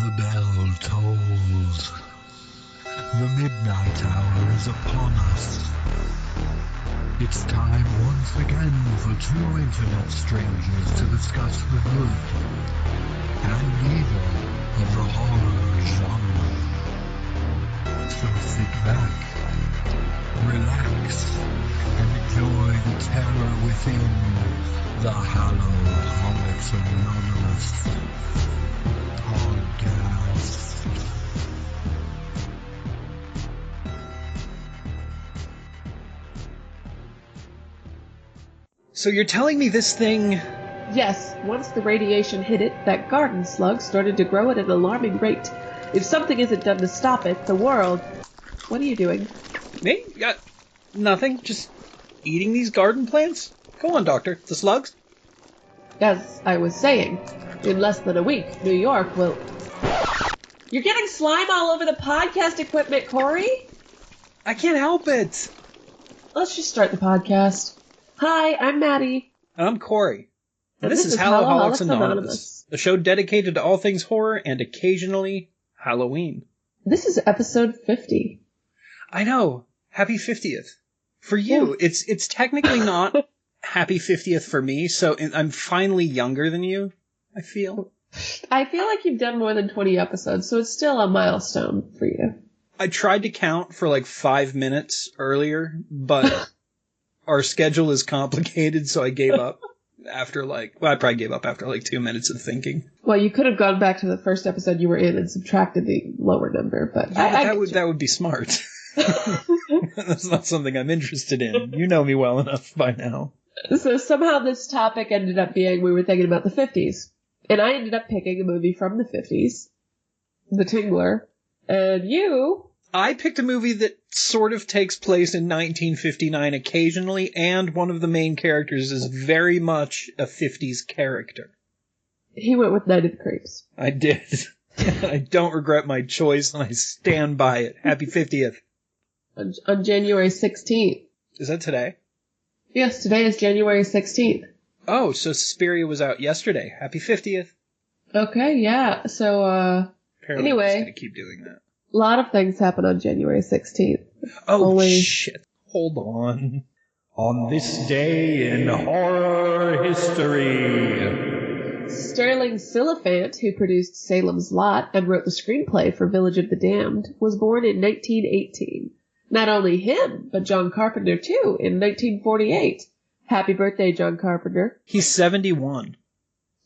The bell tolls. The midnight hour is upon us. It's time once again for two internet strangers to discuss the good and evil of the horror genre. So sit back, relax, and enjoy the terror within the Hallow-Holics Anonymous podcast. So you're telling me this thing... Yes, once the radiation hit it, that garden slug started to grow at an alarming rate. If something isn't done to stop it, the world... What are you doing? Me? Nothing. Just eating these garden plants? Go on, Doctor. The slugs? As I was saying, in less than a week, New York will... You're getting slime all over the podcast equipment, Corey? I can't help it. Let's just start the podcast. Hi, I'm Maddie. And I'm Corey. And this is Hallow-Holics Anonymous, a show dedicated to all things horror and occasionally Halloween. This is episode 50. I know. Happy 50th. For you, yeah. It's technically not happy 50th for me, so I'm finally younger than you, I feel. I feel like you've done more than 20 episodes, so it's still a milestone for you. I tried to count for like 5 minutes earlier, but our schedule is complicated, so I gave up after I probably gave up after 2 minutes of thinking. Well, you could have gone back to the first episode you were in and subtracted the lower number, but yeah, that would be smart. That's not something I'm interested in. You know me well enough by now. So somehow this topic ended up being we were thinking about the 50s. And I ended up picking a movie from the 50s, The TINGLER. And you... I picked a movie that sort of takes place in 1959 occasionally, and one of the main characters is very much a 50s character. He went with Night of the Creeps. I did. I don't regret my choice, and I stand by it. Happy 50th. On January 16th. Is that today? Yes, today is January 16th. Oh, so Suspiria was out yesterday. Happy 50th. Okay, yeah. So, apparently anyway. I'm just going to keep doing that. A lot of things happen on January 16th. Oh, shit. Hold on. On this day in horror history. Sterling Siliphant, who produced Salem's Lot and wrote the screenplay for Village of the Damned, was born in 1918. Not only him, but John Carpenter, too, in 1948. Happy birthday, John Carpenter. He's 71.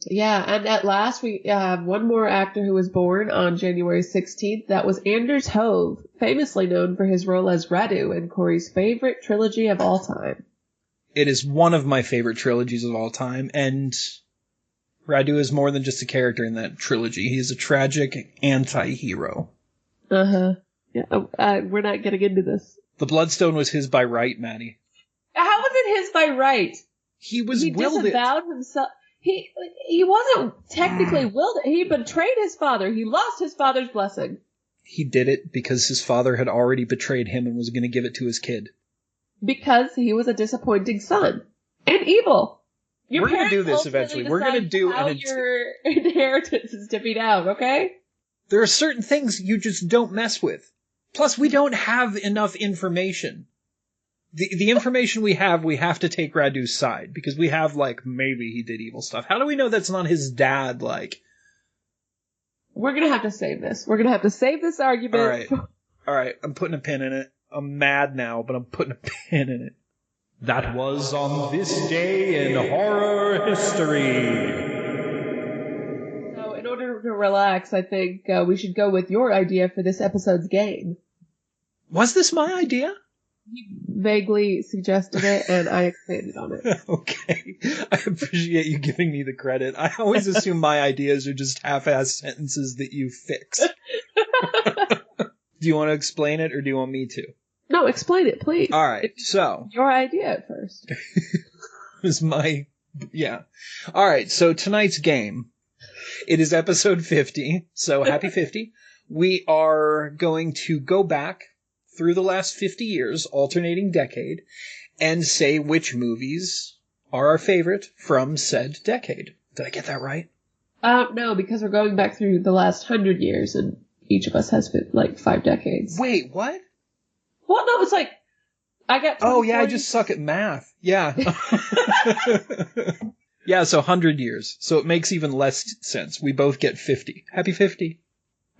Yeah, and at last we have one more actor who was born on January 16th. That was Anders Hove, famously known for his role as Radu in Corey's favorite trilogy of all time. It is one of my favorite trilogies of all time, and Radu is more than just a character in that trilogy. He's a tragic anti-hero. Uh-huh. Yeah, we're not getting into this. The Bloodstone was his by right, Maddie. How was it his by right? He willed it. He disavowed himself. He wasn't technically willed it. He betrayed his father. He lost his father's blessing. He did it because his father had already betrayed him and was going to give it to his kid. Because he was a disappointing son. And evil. We're going to do this eventually. We're going to do how your inheritance is divvied out, okay? There are certain things you just don't mess with. Plus, we don't have enough information. The information we have to take Radu's side, because we have, maybe he did evil stuff. How do we know that's not his dad, We're gonna have to save this. We're gonna have to save this argument. Alright, I'm putting a pin in it. I'm mad now, but I'm putting a pin in it. That was on this day in horror history. So, in order to relax, I think we should go with your idea for this episode's game. Was this my idea? You vaguely suggested it, and I expanded on it. Okay. I appreciate you giving me the credit. I always assume my ideas are just half-assed sentences that you fix. Do you want to explain it, or do you want me to? No, explain it, please. All right, so... Your idea at first. It was my... Yeah. All right, so tonight's game. It is episode 50, so happy 50. We are going to go back through the last 50 years, alternating decade, and say which movies are our favorite from said decade. Did I get that right? No, because we're going back through the last 100 years, and each of us has like 5 decades. Wait, what? Well, no, it's like I got. Oh yeah, I just suck at math. Yeah. Yeah, so 100 years. So it makes even less sense. We both get 50. Happy 50.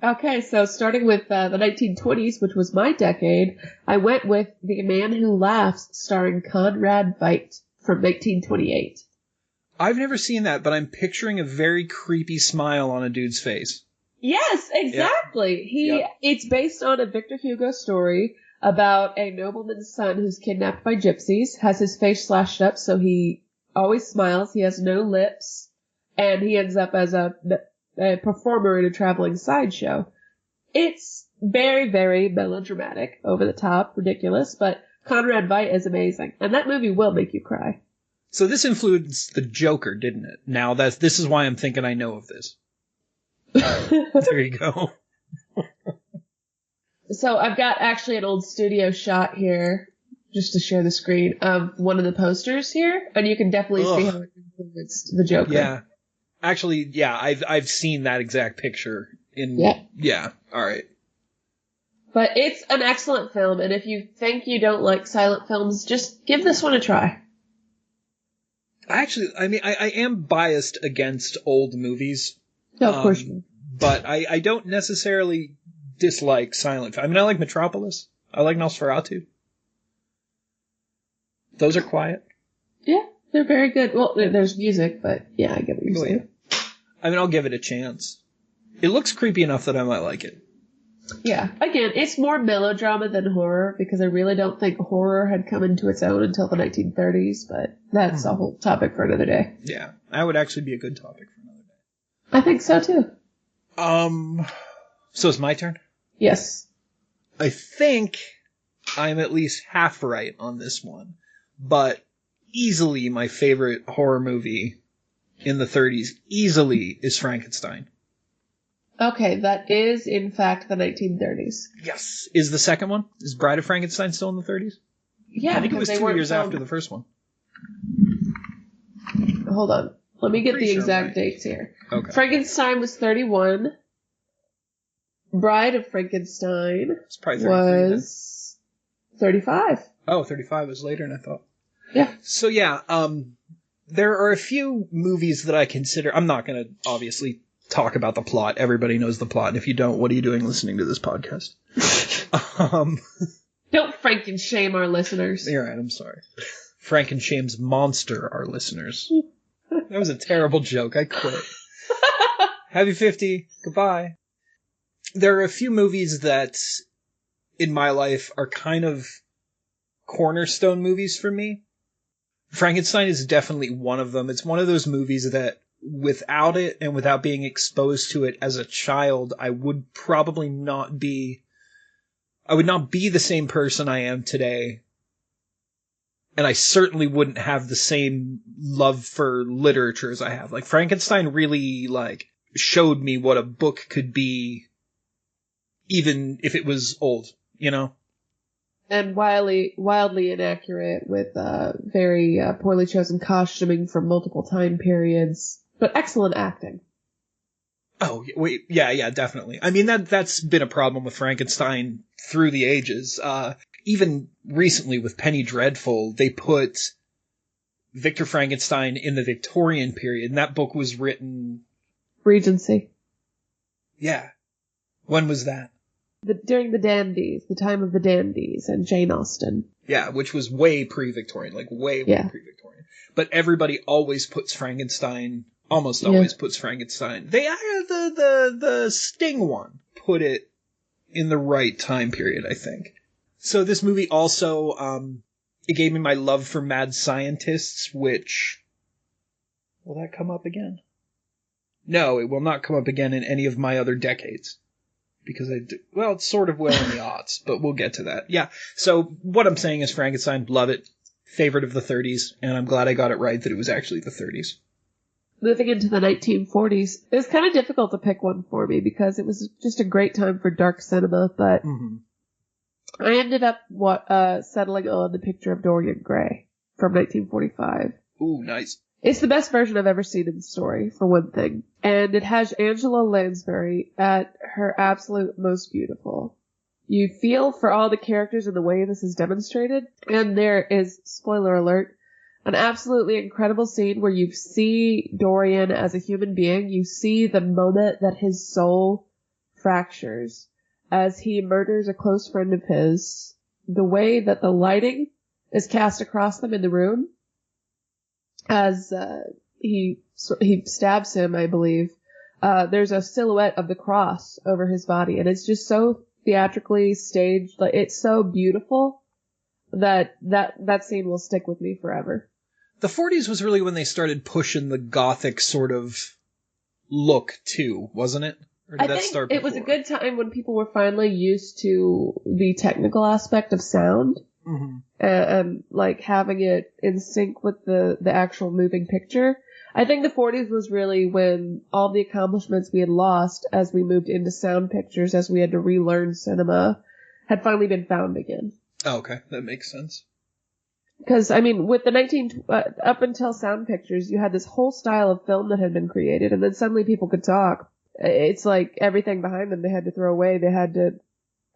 Okay, so starting with the 1920s, which was my decade, I went with The Man Who Laughs, starring Conrad Veidt from 1928. I've never seen that, but I'm picturing a very creepy smile on a dude's face. Yes, exactly. It's based on a Victor Hugo story about a nobleman's son who's kidnapped by gypsies, has his face slashed up so he always smiles, he has no lips, and he ends up as a performer in a traveling sideshow. It's very, very melodramatic, over the top, ridiculous, but Conrad Veidt is amazing, and that movie will make you cry. So this influenced the Joker, didn't it? Now this is why I'm thinking I know of this. There you go. So I've got actually an old studio shot here, just to share the screen, of one of the posters here, and you can definitely see how it influenced the Joker. Yeah. Actually, yeah, I've seen that exact picture in... Yeah, alright. But it's an excellent film, and if you think you don't like silent films, just give this one a try. Actually, I mean, I am biased against old movies. No, of course not. But I don't necessarily dislike silent... I mean, I like Metropolis. I like Nosferatu. Those are quiet. Yeah, they're very good. Well, there's music, but yeah, I get what you're saying. I mean, I'll give it a chance. It looks creepy enough that I might like it. Yeah. Again, it's more melodrama than horror, because I really don't think horror had come into its own until the 1930s, but that's a whole topic for another day. Yeah, that would actually be a good topic for another day. I think so, too. So it's my turn? Yes. I think I'm at least half right on this one, but easily my favorite horror movie in the 30s easily is Frankenstein. Okay, that is, in fact, the 1930s. Yes. Is the second one? Is Bride of Frankenstein still in the 30s? Yeah, I think it was 2 years after the first one. Hold on. Let me get the exact dates here. Okay. Frankenstein was 31. Bride of Frankenstein was 35. Oh, 35 was later than I thought. Yeah. So yeah, there are a few movies that I consider... I'm not going to, obviously, talk about the plot. Everybody knows the plot. And if you don't, what are you doing listening to this podcast? Don't Frankenshame our listeners. You're right, I'm sorry. Frankenshame's monster, our listeners. That was a terrible joke. I quit. Happy 50. Goodbye. There are a few movies that, in my life, are kind of cornerstone movies for me. Frankenstein is definitely one of them. It's one of those movies that, without it and without being exposed to it as a child, I would probably not be... I would not be the same person I am today. And I certainly wouldn't have the same love for literature as I have. Like, Frankenstein really, showed me what a book could be, even if it was old, you know? And wildly inaccurate, with very poorly chosen costuming from multiple time periods, but excellent acting. Oh, wait, yeah, definitely. I mean, that's been a problem with Frankenstein through the ages. Even recently with Penny Dreadful, they put Victor Frankenstein in the Victorian period, and that book was written... Regency. Yeah. When was that? During the dandies, the time of the dandies, and Jane Austen. Yeah, which was way pre-Victorian, way pre-Victorian. But everybody always puts Frankenstein... Almost always puts Frankenstein. They the Sting one put it in the right time period, I think. So this movie also it gave me my love for mad scientists, which... Will that come up again? No, it will not come up again in any of my other decades. Because well, it sort of will in the aughts, but we'll get to that. Yeah, so what I'm saying is Frankenstein, love it. Favorite of the 30s, and I'm glad I got it right that it was actually the 30s. Moving into the 1940s, it was kind of difficult to pick one for me because it was just a great time for dark cinema, but I ended up settling on The Picture of Dorian Gray from 1945. Ooh, nice. It's the best version I've ever seen in the story, for one thing. And it has Angela Lansbury at her absolute most beautiful. You feel for all the characters and the way this is demonstrated. And there is, spoiler alert, an absolutely incredible scene where you see Dorian as a human being. You see the moment that his soul fractures as he murders a close friend of his. The way that the lighting is cast across them in the room as he stabs him, I believe. There's a silhouette of the cross over his body, and it's just so theatrically staged. Like, it's so beautiful that scene will stick with me forever. The 40s was really when they started pushing the gothic sort of look too, wasn't it? Or did I that think start it was a before? good time when people were finally used to the technical aspect of sound. Mm-hmm. And like having it in sync with the actual moving picture. I think the 40s was really when all the accomplishments we had lost as we moved into sound pictures, as we had to relearn cinema, had finally been found again. Oh, okay, that makes sense. Because, I mean, with the up until sound pictures, you had this whole style of film that had been created, and then suddenly people could talk. It's like everything behind them they had to throw away. They had to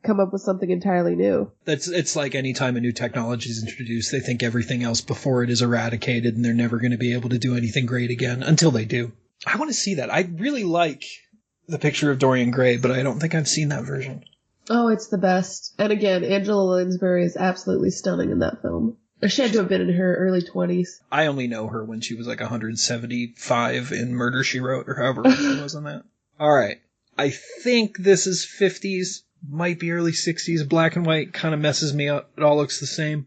come up with something entirely new. It's like any time a new technology is introduced, they think everything else before it is eradicated and they're never going to be able to do anything great again until they do. I want to see that. I really like the picture of Dorian Gray, but I don't think I've seen that version. Oh, it's the best. And again, Angela Lansbury is absolutely stunning in that film. She had to have been in her early 20s. I only know her when she was like 175 in Murder, She Wrote, or however old she was on that. All right. I think this is 50s. Might be early 60s. Black and white kind of messes me up. It all looks the same.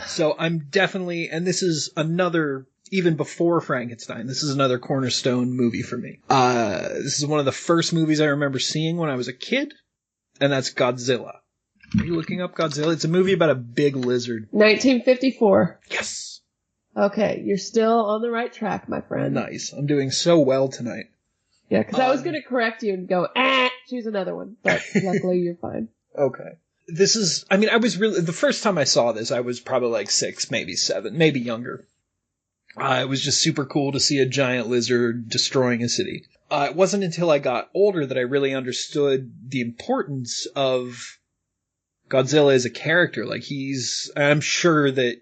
So I'm definitely, and this is another, even before Frankenstein, this is another cornerstone movie for me. This is one of the first movies I remember seeing when I was a kid, and that's Godzilla. Are you looking up Godzilla? It's a movie about a big lizard. 1954. Yes! Okay, you're still on the right track, my friend. Nice. I'm doing so well tonight. Yeah, because I was going to correct you and go, choose another one. But luckily you're fine. Okay. This is, I mean, I was really, the first time I saw this, I was probably like 6, maybe 7, maybe younger. It was just super cool to see a giant lizard destroying a city. It wasn't until I got older that I really understood the importance of Godzilla as a character. Like, I'm sure that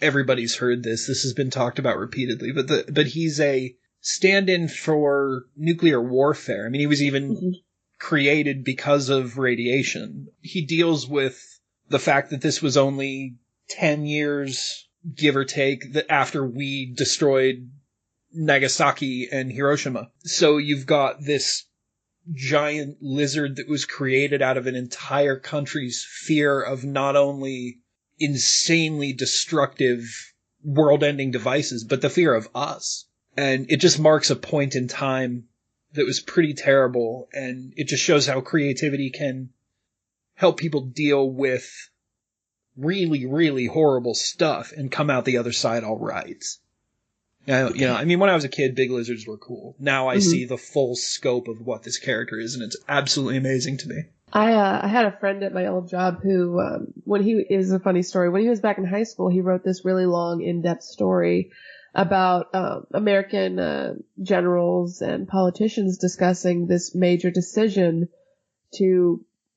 everybody's heard this. This has been talked about repeatedly, but he's a stand-in for nuclear warfare. I mean, he was even created because of radiation. He deals with the fact that this was only 10 years, give or take, that after we destroyed Nagasaki and Hiroshima. So you've got this giant lizard that was created out of an entire country's fear of not only insanely destructive world-ending devices, but the fear of us. And it just marks a point in time that was pretty terrible, and it just shows how creativity can help people deal with really, really horrible stuff and come out the other side all right. I mean, when I was a kid, big lizards were cool. Now I see the full scope of what this character is, and it's absolutely amazing to me. I had a friend at my old job who, is a funny story. When he was back in high school, he wrote this really long, in-depth story about American generals and politicians discussing this major decision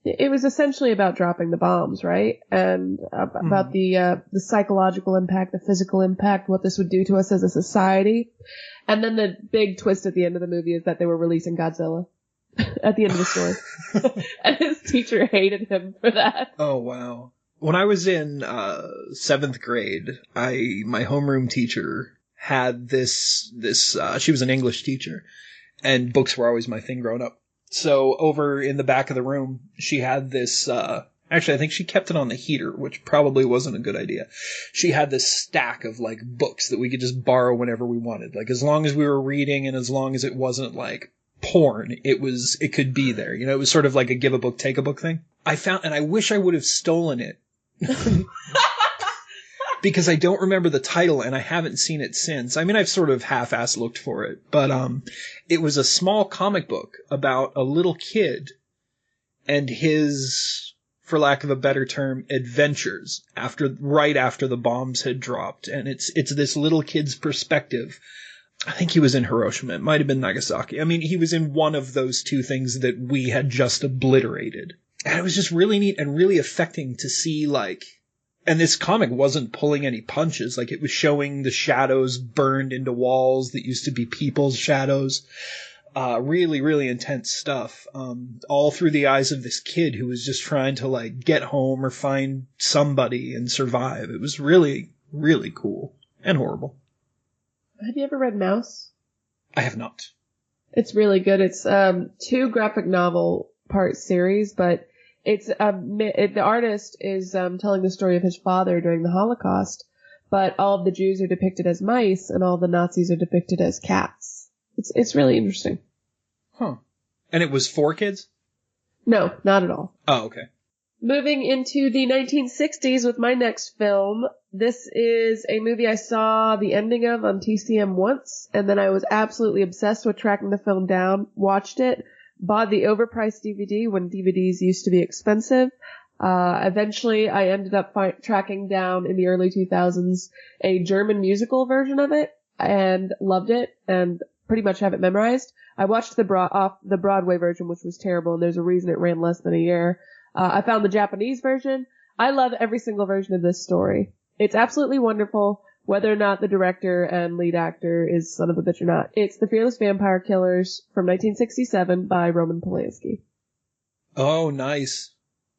it was essentially about dropping the bombs, right? And about the psychological impact, the physical impact, what this would do to us as a society. And then the big twist at the end of the movie is that they were releasing Godzilla at the end of the story. And his teacher hated him for that. Oh, wow. When I was in 7th grade, my homeroom teacher had this she was an English teacher, and books were always my thing growing up. So over in the back of the room, she had this, actually I think she kept it on the heater, which probably wasn't a good idea. She had this stack of like books that we could just borrow whenever we wanted. Like, as long as we were reading and as long as it wasn't like porn, it could be there. You know, it was sort of like a give a book, take a book thing. And I wish I would have stolen it. Because I don't remember the title and I haven't seen it since. I mean, I've sort of half-assed looked for it, but it was a small comic book about a little kid and his for lack of a better term, adventures right after the bombs had dropped. And it's this little kid's perspective. I think he was in Hiroshima. It might have been Nagasaki. I mean, he was in one of those two things that we had just obliterated. And it was just really neat and really affecting to see, like, and this comic wasn't pulling any punches. Like, it was showing the shadows burned into walls that used to be people's shadows. Really, really intense stuff. All through the eyes of this kid who was just trying to, like, get home or find somebody and survive. It was really, really cool and horrible. Have you ever read Mouse? I have not. It's really good. It's 2 graphic novel part series, but it's the artist is telling the story of his father during the Holocaust, but all of the Jews are depicted as mice and all the Nazis are depicted as cats. It's really interesting. Huh. And it was for kids? No, not at all. Oh, okay. Moving into the 1960s with my next film. This is a movie I saw the ending of on TCM once, and then I was absolutely obsessed with tracking the film down, watched it, bought the overpriced DVD when DVDs used to be expensive. Eventually, I ended up tracking down in the early 2000s a German musical version of it, and loved it, and pretty much have it memorized. I watched the Broadway version, which was terrible, and there's a reason it ran less than a year. I found the Japanese version. I love every single version of this story. It's absolutely wonderful, whether or not the director and lead actor is son of a bitch or not. It's The Fearless Vampire Killers from 1967 by Roman Polanski. Oh, nice.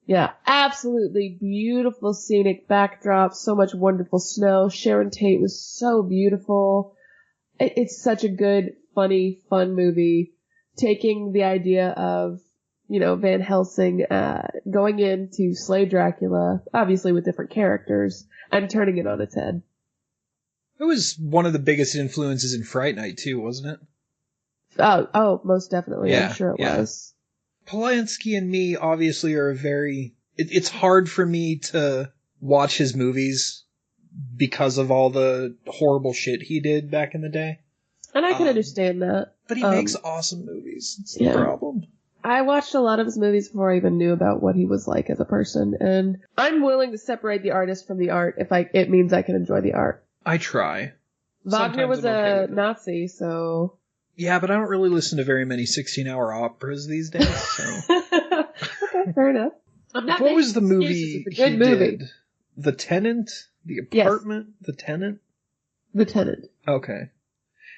Yeah, absolutely beautiful scenic backdrop, so much wonderful snow. Sharon Tate was so beautiful. It's such a good, funny, fun movie, taking the idea of, you know, Van Helsing going in to slay Dracula, obviously with different characters, and turning it on its head. It was one of the biggest influences in Fright Night, too, wasn't it? Oh, most definitely. Yeah, I'm sure it was. Polanski and me obviously are it's hard for me to watch his movies because of all the horrible shit he did back in the day. And I can understand that. But he makes awesome movies. That's the yeah. problem. I watched a lot of his movies before I even knew about what he was like as a person, and I'm willing to separate the artist from the art if it means I can enjoy the art. I try. Wagner was a Nazi, so... Yeah, but I don't really listen to very many 16-hour operas these days, so... Okay, fair enough. What was the movie it's a good movie. did? The Tenant? The Apartment? Yes. The Tenant? The Tenant. Okay.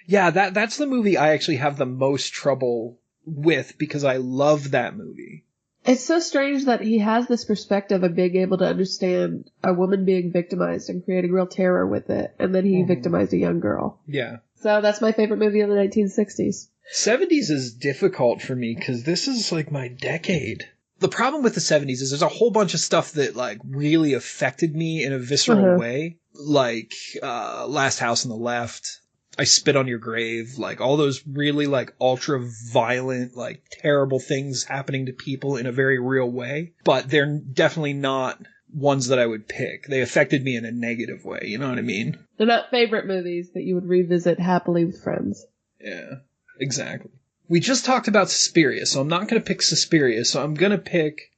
Yeah, that's the movie I actually have the most trouble with because I love that movie. It's so strange that he has this perspective of being able to understand a woman being victimized and creating real terror with it, and then he victimized a young girl. Yeah. So that's my favorite movie of the 1960s. 70s is difficult for me because this is like my decade. The problem with the 70s is there's a whole bunch of stuff that like really affected me in a visceral way, like Last House on the Left. I Spit on Your Grave, like all those really like ultra violent, like terrible things happening to people in a very real way. But they're definitely not ones that I would pick. They affected me in a negative way. You know what I mean? They're not favorite movies that you would revisit happily with friends. Yeah, exactly. We just talked about Suspiria, so I'm not going to pick Suspiria. So I'm going to pick,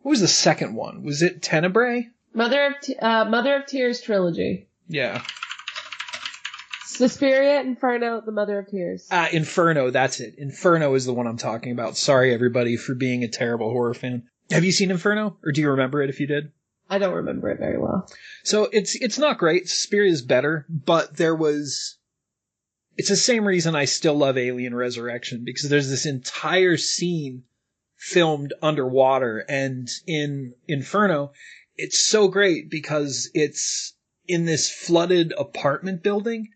what was the second one? Was it Tenebrae? Mother of Tears trilogy. Yeah. Suspiria, Inferno, The Mother of Tears. Inferno, that's it. Inferno is the one I'm talking about. Sorry, everybody, for being a terrible horror fan. Have you seen Inferno? Or do you remember it if you did? I don't remember it very well. So it's not great. Suspiria is better, but it's the same reason I still love Alien Resurrection, because there's this entire scene filmed underwater, and in Inferno, it's so great because it's in this flooded apartment building.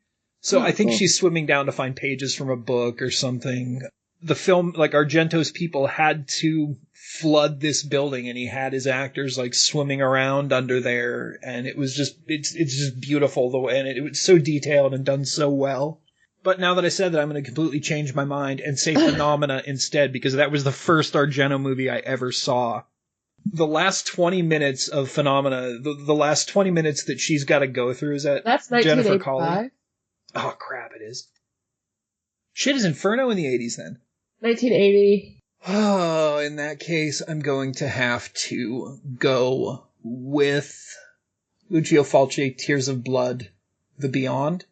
So I think she's swimming down to find pages from a book or something. The film, like Argento's people had to flood this building, and he had his actors like swimming around under there, and it was just, it's just beautiful the way, and it was so detailed and done so well. But now that I said that, I'm going to completely change my mind and say Phenomena instead, because that was the first Argento movie I ever saw. The last 20 minutes of Phenomena, the last 20 minutes that she's got to go through is that That's Jennifer 1985. Connelly. Oh, crap, it is. Shit, is Inferno in the 80s then? 1980. Oh, in that case, I'm going to have to go with Lucio Fulci, Tears of Blood, The Beyond.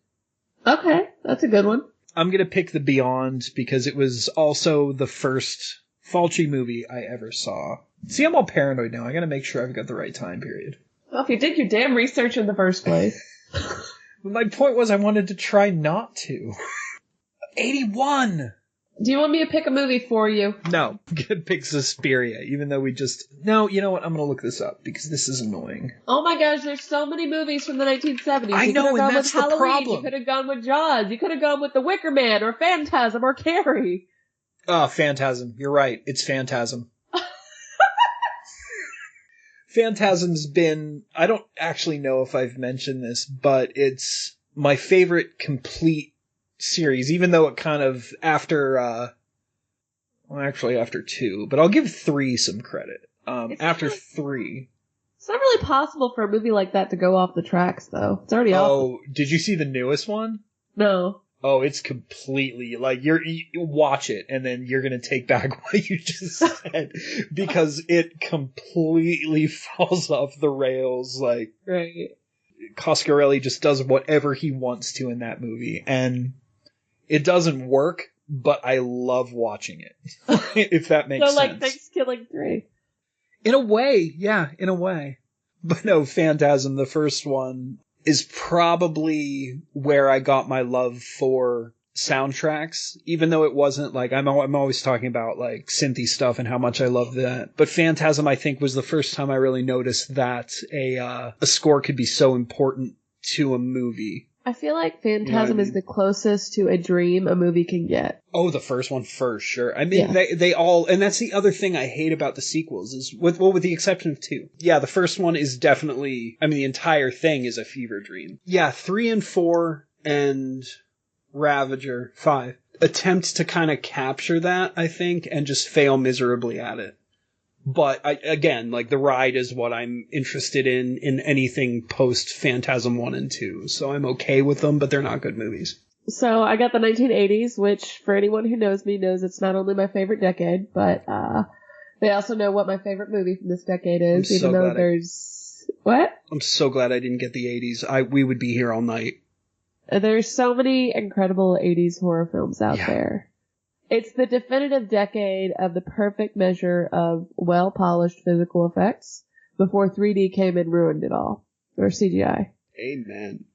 Okay, that's a good one. I'm going to pick The Beyond because it was also the first Fulci movie I ever saw. See, I'm all paranoid now. I got to make sure I've got the right time period. Well, if you did your damn research in the first place. My point was I wanted to try not to. 81! Do you want me to pick a movie for you? No, I'm going to pick Suspiria, even though we just... No, you know what? I'm going to look this up because this is annoying. Oh my gosh, there's so many movies from the 1970s. I know, and that's the problem. You could have gone with Jaws. You could have gone with The Wicker Man or Phantasm or Carrie. Oh, Phantasm. You're right. It's Phantasm. Phantasm's been... I don't actually know if I've mentioned this, but it's my favorite complete series, even though it kind of after 2, but I'll give 3 some credit. After 3. It's not really possible for a movie like that to go off the tracks, though. It's already off. Oh, did you see the newest one? No. Oh, it's completely, like, you watch it, and then you're gonna take back what you just said, because it completely falls off the rails, like... Right. Coscarelli just does whatever he wants to in that movie, and it doesn't work, but I love watching it, if that makes sense. So, like, Thanksgiving 3. In a way, yeah, in a way. But no, Phantasm, the first one, is probably where I got my love for soundtracks, even though it wasn't like, I'm always talking about like synthy stuff and how much I love that. But Phantasm, I think, was the first time I really noticed that a score could be so important to a movie. I feel like Phantasm is the closest to a dream a movie can get. Oh, the first one for sure. I mean, yeah. they all, and that's the other thing I hate about the sequels is with the exception of 2. Yeah, the first one is definitely, I mean, the entire thing is a fever dream. Yeah, 3 and 4 and Ravager 5 attempt to kind of capture that, I think, and just fail miserably at it. But again, like the ride is what I'm interested in anything post Phantasm 1 and 2. So I'm okay with them, but they're not good movies. So I got the 1980s, which for anyone who knows me knows it's not only my favorite decade, but they also know what my favorite movie from this decade is, even though there's... What? I'm so glad I didn't get the 80s. We would be here all night. There's so many incredible 80s horror films out there. It's the definitive decade of the perfect measure of well-polished physical effects before 3D came and ruined it all. Or CGI. Amen.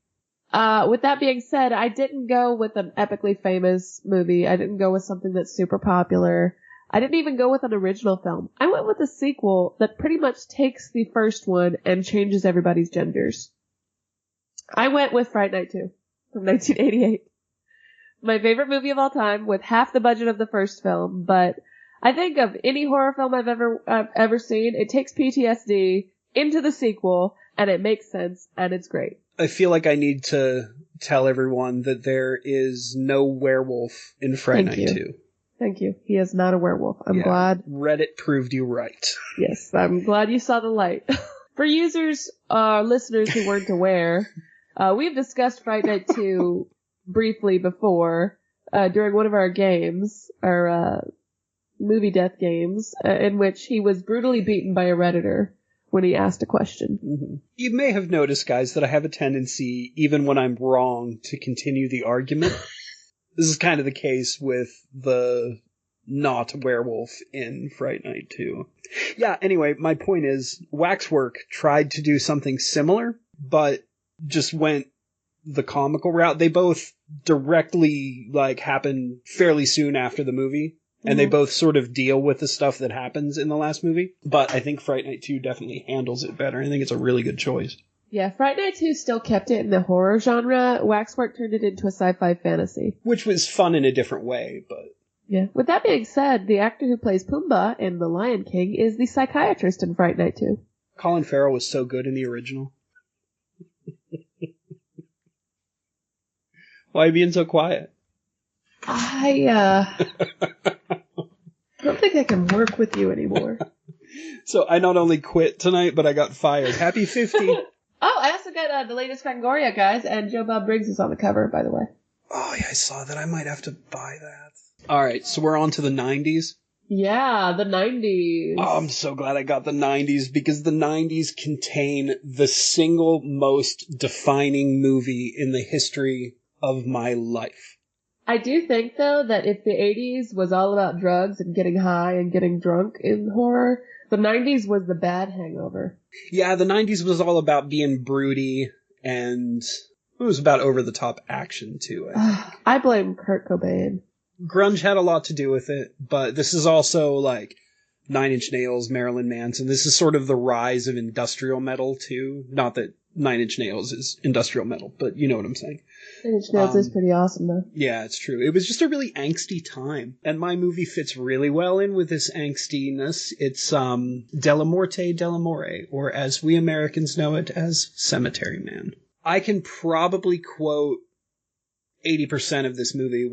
With that being said, I didn't go with an epically famous movie. I didn't go with something that's super popular. I didn't even go with an original film. I went with a sequel that pretty much takes the first one and changes everybody's genders. I went with Fright Night 2 from 1988. My favorite movie of all time, with half the budget of the first film, but I think of any horror film I've ever seen, it takes PTSD into the sequel, and it makes sense, and it's great. I feel like I need to tell everyone that there is no werewolf in Fright Night 2. Thank you. He is not a werewolf. I'm glad. Reddit proved you right. Yes, I'm glad you saw the light. For users, listeners who weren't aware, we've discussed Fright Night 2 briefly before, during one of our games, our movie death games, in which he was brutally beaten by a Redditor when he asked a question. Mm-hmm. You may have noticed, guys, that I have a tendency, even when I'm wrong, to continue the argument. This is kind of the case with the not werewolf in Fright Night 2. Yeah, anyway, my point is, Waxwork tried to do something similar, but just went the comical route. They both directly happen fairly soon after the movie, and they both sort of deal with the stuff that happens in the last movie. But I think Fright Night 2 definitely handles it better. I think it's a really good choice. Yeah, Fright Night 2 still kept it in the horror genre. Waxwork turned it into a sci-fi fantasy, which was fun in a different way, but yeah. With that being said, the actor who plays Pumbaa in The Lion King is the psychiatrist in Fright Night 2. Colin Farrell was so good in the original. Why are you being so quiet? I don't think I can work with you anymore. So I not only quit tonight, but I got fired. Happy 50. Oh, I also got the latest Fangoria, guys, and Joe Bob Briggs is on the cover, by the way. Oh, yeah, I saw that. I might have to buy that. All right, so we're on to the 90s. Yeah, the 90s. Oh, I'm so glad I got the 90s because the 90s contain the single most defining movie in the history of my life. I do think, though, that if the 80s was all about drugs and getting high and getting drunk in horror, the 90s was the bad hangover. Yeah, the 90s was all about being broody, and it was about over-the-top action, too, I think. I blame Kurt Cobain. Grunge had a lot to do with it, but this is also like Nine Inch Nails, Marilyn Manson. This is sort of the rise of industrial metal, too. Not that Nine Inch Nails is industrial metal, but you know what I'm saying. Nine Inch Nails is pretty awesome, though. Yeah, it's true. It was just a really angsty time, and my movie fits really well in with this angstiness. It's Della Morte Dell'Amore, or as we Americans know it as Cemetery Man. I can probably quote 80% of this movie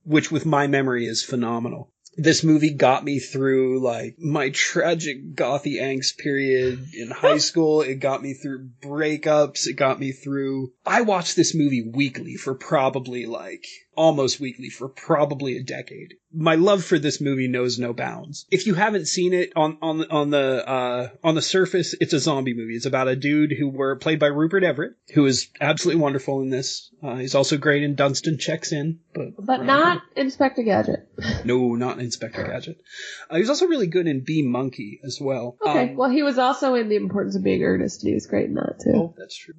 which with my memory is phenomenal. This movie got me through, like, my tragic gothy angst period in high school. It got me through breakups. It got me through... I watched this movie weekly for probably, like, almost weekly for probably a decade. My love for this movie knows no bounds. If you haven't seen it, on the surface, it's a zombie movie. It's about a dude played by Rupert Everett, who is absolutely wonderful in this. He's also great in Dunstan Checks In, but not Inspector Gadget. No, not Inspector Gadget. He was also really good in Bee Monkey as well. Okay, well, he was also in The Importance of Being Earnest, and he was great in that, too. Oh, that's true.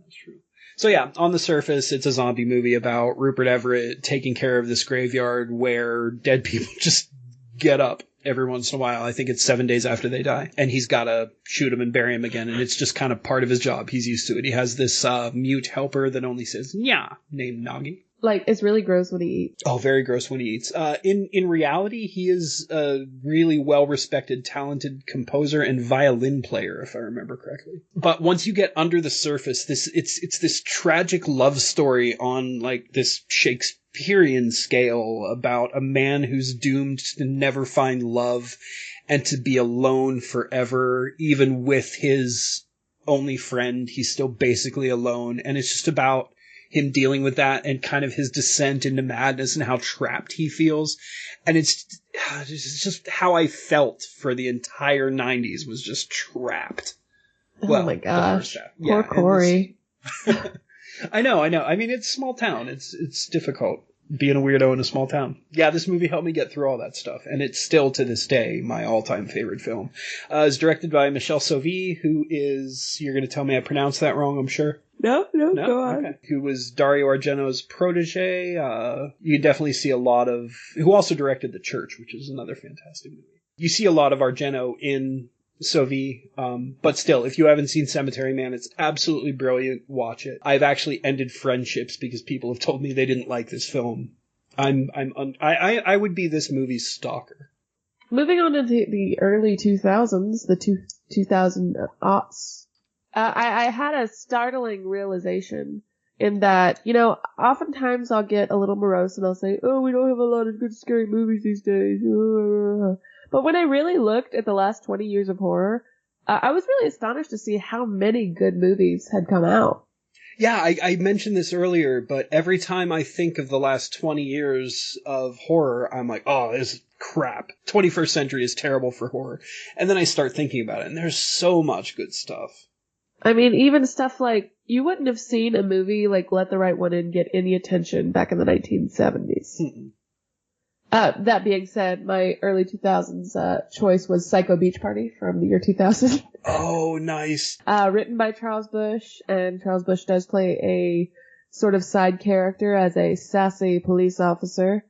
So yeah, on the surface, it's a zombie movie about Rupert Everett taking care of this graveyard where dead people just get up every once in a while. I think it's 7 days after they die. And he's got to shoot them and bury them again, and it's just kind of part of his job. He's used to it. He has this mute helper that only says, "Nya," named Nagi. Like, it's really gross when he eats. Oh, very gross when he eats. In reality, he is a really well-respected, talented composer and violin player, if I remember correctly. But once you get under the surface, it's this tragic love story on, like, this Shakespearean scale about a man who's doomed to never find love and to be alone forever, even with his only friend. He's still basically alone, and it's just about him dealing with that and kind of his descent into madness and how trapped he feels. And it's just how I felt for the entire 90s, was just trapped. Oh my gosh. Poor Corey. I know. I mean, it's a small town. It's difficult being a weirdo in a small town. Yeah, this movie helped me get through all that stuff, and it's still to this day my all-time favorite film. It's directed by Michel Sauvé, who is, you're going to tell me I pronounced that wrong, I'm sure. No, go on. Okay. Who was Dario Argento's protege. You definitely see a lot of... Who also directed The Church, which is another fantastic movie. You see a lot of Argento in Sauvé, but still, if you haven't seen Cemetery Man, it's absolutely brilliant. Watch it. I've actually ended friendships because people have told me they didn't like this film. I would be this movie's stalker. Moving on into the early 2000s, the 2000 aughts. I had a startling realization in that, oftentimes I'll get a little morose and I'll say, oh, we don't have a lot of good scary movies these days. But when I really looked at the last 20 years of horror, I was really astonished to see how many good movies had come out. Yeah, I mentioned this earlier, but every time I think of the last 20 years of horror, I'm like, oh, this is crap. 21st century is terrible for horror. And then I start thinking about it, and there's so much good stuff. I mean, even stuff like, you wouldn't have seen a movie like Let the Right One In get any attention back in the 1970s. Mm-mm. That being said, my early 2000s choice was Psycho Beach Party from the year 2000. Oh, nice. Written by Charles Busch, and Charles Busch does play a sort of side character as a sassy police officer.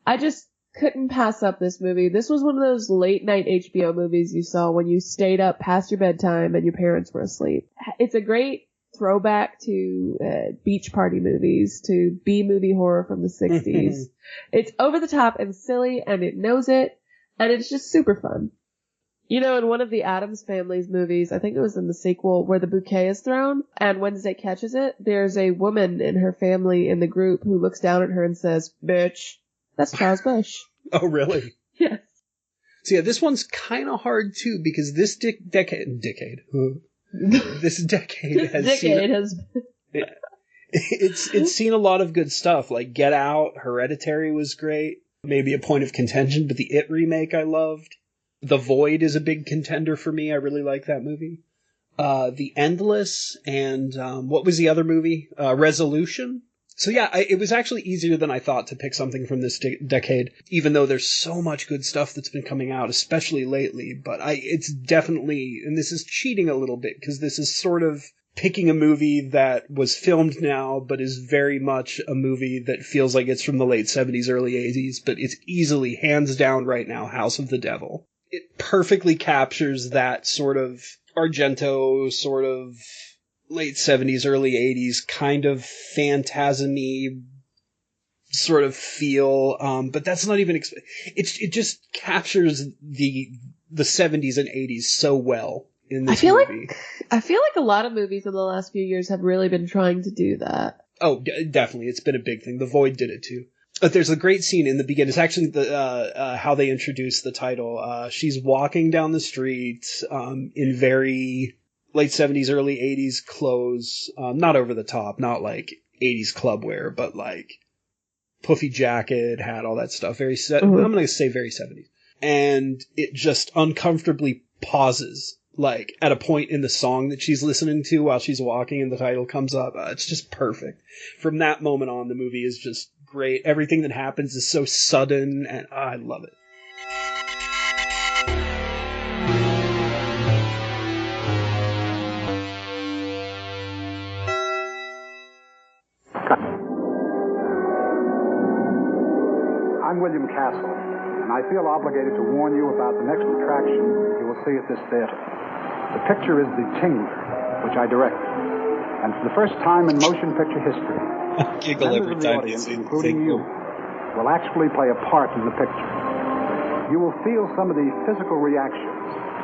I just couldn't pass up this movie. This was one of those late night HBO movies you saw when you stayed up past your bedtime and your parents were asleep. It's a great throwback to beach party movies, to B-movie horror from the 60s. It's over the top and silly, and it knows it, and it's just super fun. In one of the Addams Family's movies, I think it was in the sequel, where the bouquet is thrown, and Wednesday catches it, there's a woman in her family in the group who looks down at her and says, "Bitch." That's Charles Busch. Oh, really? Yes. So yeah, this one's kind of hard too, because this decade has it's seen a lot of good stuff. Like Get Out, Hereditary was great. maybe a point of contention, but the It remake I loved. The Void is a big contender for me. I really like that movie. The Endless, and what was the other movie? Resolution. So yeah, it was actually easier than I thought to pick something from this decade, even though there's so much good stuff that's been coming out, especially lately. But it's definitely, and this is cheating a little bit, because this is sort of picking a movie that was filmed now, but is very much a movie that feels like it's from the late 70s, early 80s, but it's easily, hands down right now, House of the Devil. It perfectly captures that sort of Argento, sort of late 70s, early 80s kind of phantasm-y sort of feel, but that's not even... It just captures the 70s and 80s so well in this movie. I feel like a lot of movies in the last few years have really been trying to do that. Oh, definitely. It's been a big thing. The Void did it too. But there's a great scene in the beginning. It's actually how they introduce the title. She's walking down the street in very late 70s, early 80s clothes. Not over the top, not like 80s club wear, but like puffy jacket, hat, all that stuff. Very I'm going to say very 70s. And it just uncomfortably pauses, like at a point in the song that she's listening to while she's walking and the title comes up. It's just perfect. From that moment on, the movie is just great. Everything that happens is so sudden, and I love it. I'm William Castle, and I feel obligated to warn you about the next attraction you will see at this theater. The picture is The Tingler, which I directed. And for the first time in motion picture history, Giggle every time audience, including you, will actually play a part in the picture. You will feel some of the physical reactions,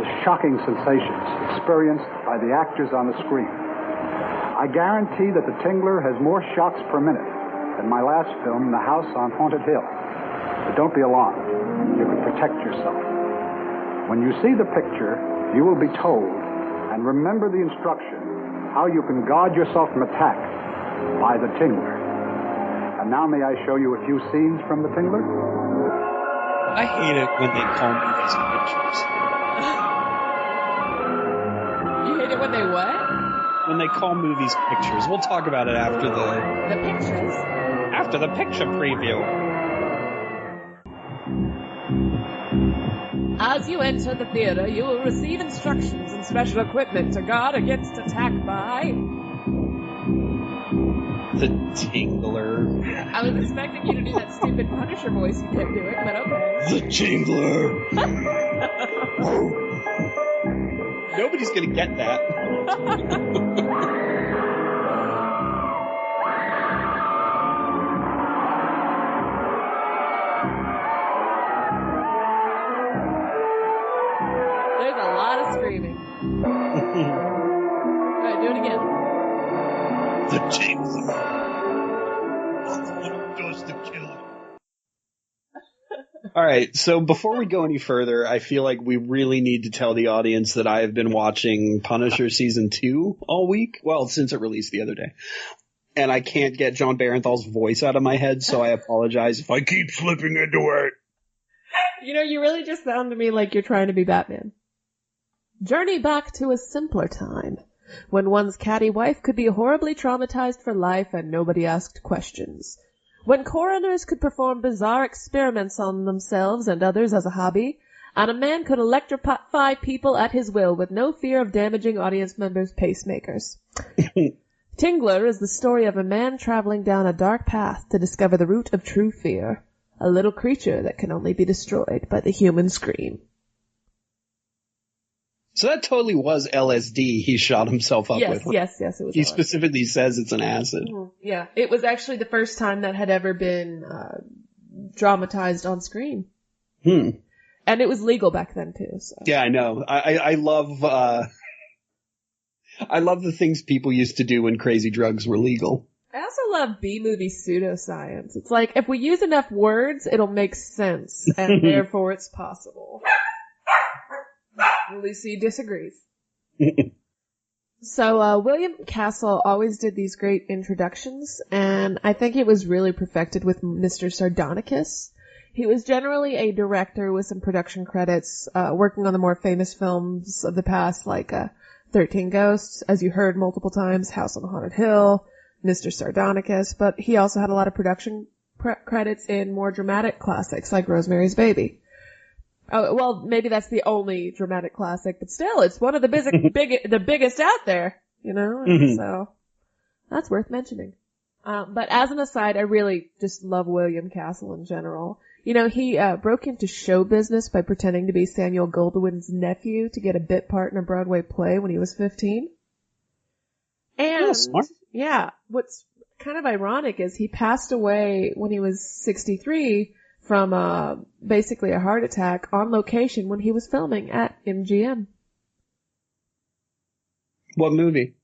the shocking sensations experienced by the actors on the screen. I guarantee that The Tingler has more shots per minute than my last film, The House on Haunted Hill. But don't be alarmed. You can protect yourself. When you see the picture, you will be told, and remember the instruction, how you can guard yourself from attack by The Tingler. And now may I show you a few scenes from The Tingler? I hate it when they call movies pictures. You hate it when they what? When they call movies pictures. We'll talk about it after The pictures? after the picture preview. As you enter the theater, you will receive instructions and special equipment to guard against attack by... The Tingler. I was expecting you to do that stupid Punisher voice you kept doing, but okay. The Tingler. Nobody's gonna get that. There's a lot of screaming. Alright, do it again. The Tingler. Does the killing. All right, so before we go any further, I feel like we really need to tell the audience that I have been watching Punisher Season 2 all week. Well, since it released the other day. And I can't get John Barenthal's voice out of my head, so I apologize if I keep slipping into it. You know, you really just sound to me like you're trying to be Batman. Journey back to a simpler time, when one's catty wife could be horribly traumatized for life and nobody asked questions. When coroners could perform bizarre experiments on themselves and others as a hobby, and a man could electrify people at his will with no fear of damaging audience members' pacemakers. Tingler is the story of a man traveling down a dark path to discover the root of true fear, a little creature that can only be destroyed by the human scream. So that totally was LSD he shot himself up with. Yes, it was. He LSD. specifically says it's an acid. Yeah, it was actually the first time that had ever been dramatized on screen. And it was legal back then too. So. Yeah, I know. I love I love the things people used to do when crazy drugs were legal. I also love B-movie pseudoscience. It's like, if we use enough words, it'll make sense, and therefore it's possible. Lucy disagrees. So, William Castle always did these great introductions, and I think it was really perfected with Mr. Sardonicus. He was generally a director with some production credits, working on the more famous films of the past, like 13 Ghosts, as you heard multiple times, House on Haunted Hill, Mr. Sardonicus, but he also had a lot of production credits in more dramatic classics like Rosemary's Baby. Oh, well, maybe that's the only dramatic classic, but still, it's one of the the biggest out there, you know? Mhm. So, that's worth mentioning. But as an aside, I really just love William Castle in general. You know, he broke into show business by pretending to be Samuel Goldwyn's nephew to get a bit part in a Broadway play when he was 15. And, smart. yeah, what's kind of ironic is he passed away when he was 63 from basically a heart attack on location when he was filming at MGM. What movie?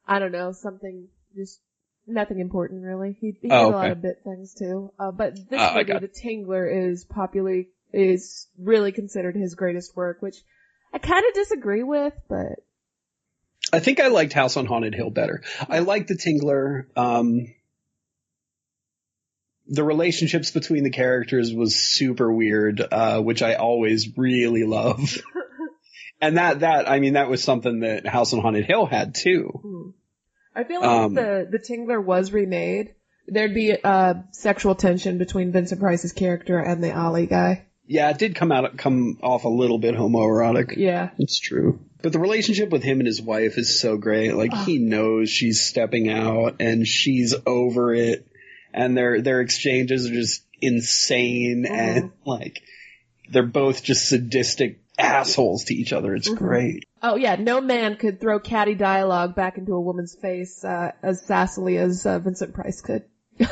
I don't know, something just nothing important really. He did Oh, a lot okay. of bit things too. But this I movie, got The Tingler, is really considered his greatest work, which I kind of disagree with, but I think I liked House on Haunted Hill better. I liked The Tingler. The relationships between the characters was super weird, which I always really love. And that was something that House on Haunted Hill had too. I feel like if the Tingler was remade, there'd be sexual tension between Vincent Price's character and the Ollie guy. Yeah, it did come off a little bit homoerotic. Yeah. It's true. But the relationship with him and his wife is so great. Like, he knows she's stepping out and she's over it. And their exchanges are just insane. And, like, they're both just sadistic assholes to each other. It's great. Oh yeah, no man could throw catty dialogue back into a woman's face as sassily as Vincent Price could.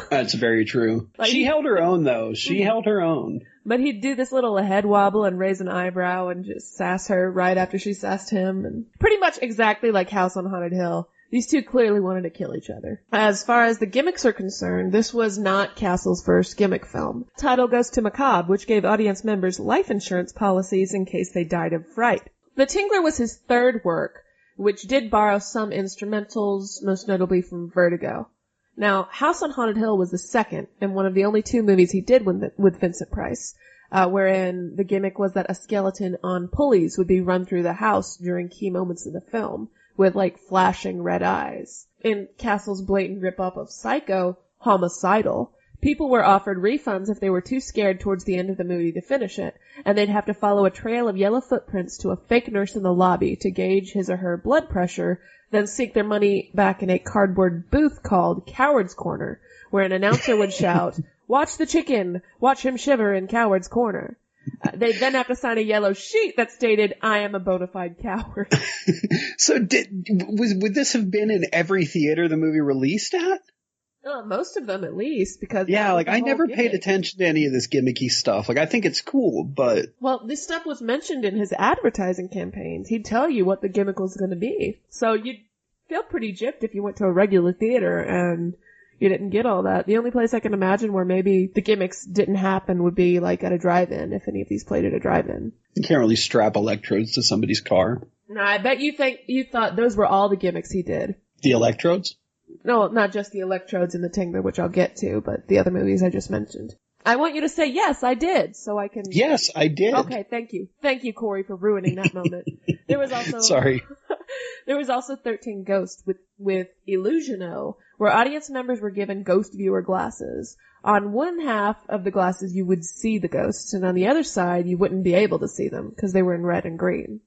That's very true. Like, She held her own, though. She held her own. But he'd do this little head wobble and raise an eyebrow and just sass her right after she sassed him. And pretty much exactly like House on Haunted Hill. These two clearly wanted to kill each other. As far as the gimmicks are concerned, this was not Castle's first gimmick film. Title goes to Macabre, which gave audience members life insurance policies in case they died of fright. The Tingler was his third work, which did borrow some instrumentals, most notably from Vertigo. Now, House on Haunted Hill was the second, and one of the only two movies he did with Vincent Price, wherein the gimmick was that a skeleton on pulleys would be run through the house during key moments of the film, with, like, flashing red eyes. In Castle's blatant rip-off of Psycho, Homicidal, people were offered refunds if they were too scared towards the end of the movie to finish it, and they'd have to follow a trail of yellow footprints to a fake nurse in the lobby to gauge his or her blood pressure, then seek their money back in a cardboard booth called Coward's Corner, where an announcer would shout, "Watch the chicken! Watch him shiver in Coward's Corner." They'd then have to sign a yellow sheet that stated, "I am a bona fide coward." So would this have been in every theater the movie released at? Most of them, at least, because... Yeah, like, the I whole never paid gimmick. attention to any of this gimmicky stuff. Like, I think it's cool, but... Well, this stuff was mentioned in his advertising campaigns. He'd tell you what the gimmick was going to be. So you'd feel pretty gypped if you went to a regular theater and you didn't get all that. The only place I can imagine where maybe the gimmicks didn't happen would be, like, at a drive-in, if any of these played at a drive-in. You can't really strap electrodes to somebody's car. No, I bet you thought those were all the gimmicks he did. The electrodes? No, not just the electrodes in the Tingler, which I'll get to, but the other movies I just mentioned. I want you to say, yes, I did, so I can... Yes, I did. Okay, thank you. Thank you, Corey, for ruining that moment. There was also... Sorry. There was also 13 Ghosts with Illusiono, where audience members were given ghost viewer glasses. On one half of the glasses, you would see the ghosts, and on the other side, you wouldn't be able to see them, because they were in red and green.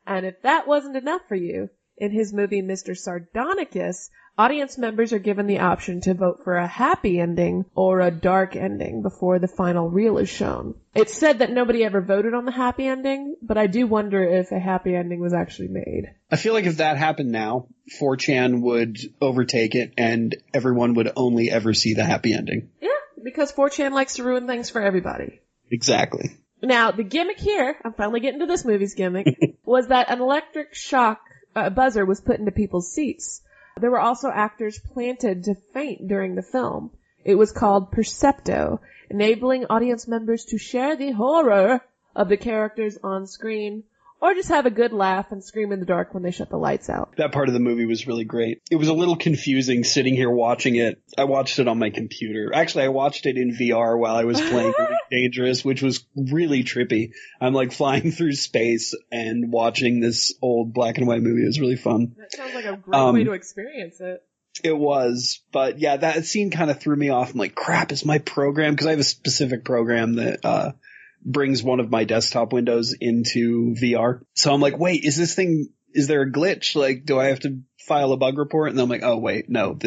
And if that wasn't enough for you, in his movie Mr. Sardonicus, audience members are given the option to vote for a happy ending or a dark ending before the final reel is shown. It's said that nobody ever voted on the happy ending, but I do wonder if a happy ending was actually made. I feel like if that happened now, 4chan would overtake it and everyone would only ever see the happy ending. Yeah, because 4chan likes to ruin things for everybody. Exactly. Now, the gimmick here, I'm finally getting to this movie's gimmick, was that an electric shock buzzer was put into people's seats. There were also actors planted to faint during the film. It was called Percepto, enabling audience members to share the horror of the characters on screen Or just have a good laugh and scream in the dark when they shut the lights out. That part of the movie was really great. It was a little confusing sitting here watching it. I watched it on my computer. Actually, I watched it in VR while I was playing Elite Dangerous, which was really trippy. I'm like flying through space and watching this old black and white movie. It was really fun. That sounds like a great way to experience it. It was, but yeah, that scene kind of threw me off. I'm like, crap, is my program, because I have a specific program that brings one of my desktop windows into VR. So I'm like, wait, is there a glitch? Like, do I have to file a bug report? And then I'm like, oh wait, no,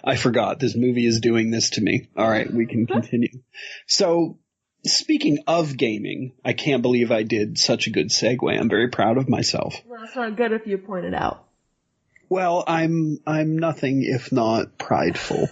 I forgot, this movie is doing this to me. All right, we can continue. So speaking of gaming, I can't believe I did such a good segue. I'm very proud of myself. Well, it's not good if you point it out. Well, I'm nothing if not prideful.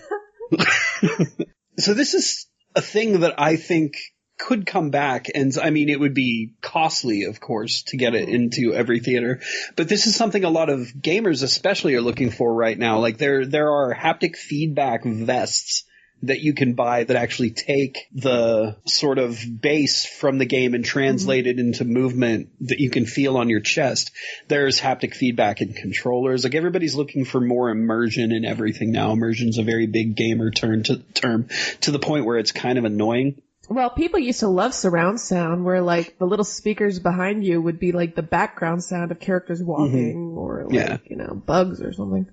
So this is a thing that I think could come back, and I mean, it would be costly, of course, to get it into every theater, but this is something a lot of gamers especially are looking for right now. Like there are haptic feedback vests that you can buy that actually take the sort of bass from the game and translate it into movement that you can feel on your chest. There's haptic feedback in controllers. Like everybody's looking for more immersion in everything now. Immersion's a very big gamer term to the point where it's kind of annoying. Well, people used to love surround sound where like the little speakers behind you would be like the background sound of characters walking or like, bugs or something.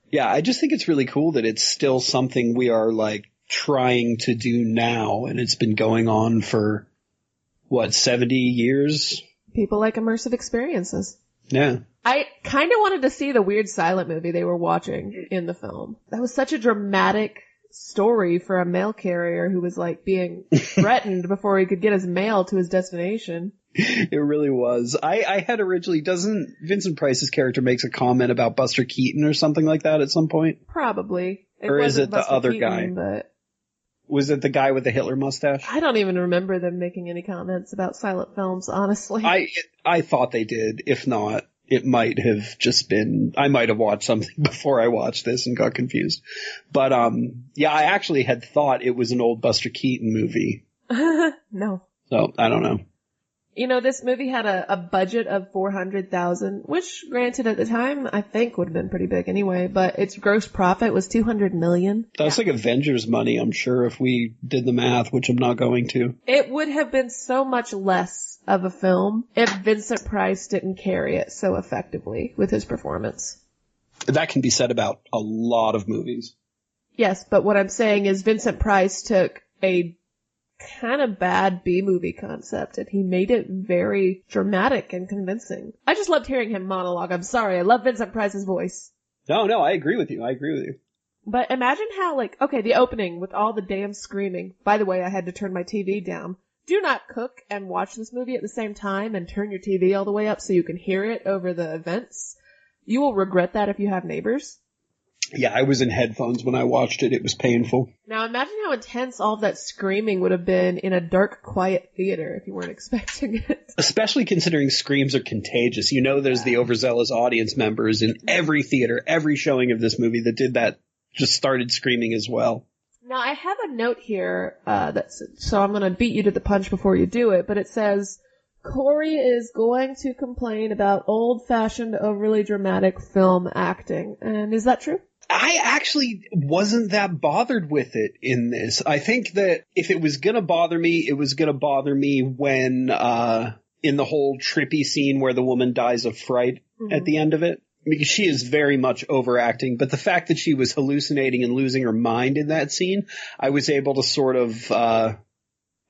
Yeah, I just think it's really cool that it's still something we are like trying to do now, and it's been going on for 70 years? People like immersive experiences. Yeah. I kind of wanted to see the weird silent movie they were watching in the film. That was such a dramatic story for a mail carrier who was like being threatened before he could get his mail to his destination. It really was. I had originally, doesn't Vincent Price's character makes a comment about Buster Keaton or something like that at some point? Probably. Or is it Buster the other Keaton, guy? But was it the guy with the Hitler mustache? I don't even remember them making any comments about silent films, honestly. I thought they did. If not, it might have just been, I might have watched something before I watched this and got confused. But, yeah, I actually had thought it was an old Buster Keaton movie. No. So, I don't know. You know, this movie had a budget of $400,000, which, granted, at the time, I think would have been pretty big anyway, but its gross profit was $200 million. That's like Avengers money, I'm sure, if we did the math, which I'm not going to. It would have been so much less of a film if Vincent Price didn't carry it so effectively with his performance. That can be said about a lot of movies. Yes, but what I'm saying is Vincent Price took a kind of bad B-movie concept and he made it very dramatic and convincing. I just loved hearing him monologue. I'm sorry. I love Vincent Price's voice. No, I agree with you. But imagine how, like, okay, the opening with all the damn screaming. By the way, I had to turn my TV down. Do not cook and watch this movie at the same time and turn your TV all the way up so you can hear it over the events. You will regret that if you have neighbors. Yeah, I was in headphones when I watched it. It was painful. Now imagine how intense all of that screaming would have been in a dark, quiet theater if you weren't expecting it. Especially considering screams are contagious. You know there's the overzealous audience members in every theater, every showing of this movie that did that, just started screaming as well. Now I have a note here, so I'm gonna beat you to the punch before you do it, but it says, Corey is going to complain about old-fashioned, overly dramatic film acting. And is that true? I actually wasn't that bothered with it in this. I think that if it was gonna bother me, it was gonna bother me when, in the whole trippy scene where the woman dies of fright at the end of it. Because she is very much overacting, but the fact that she was hallucinating and losing her mind in that scene, I was able to sort of, I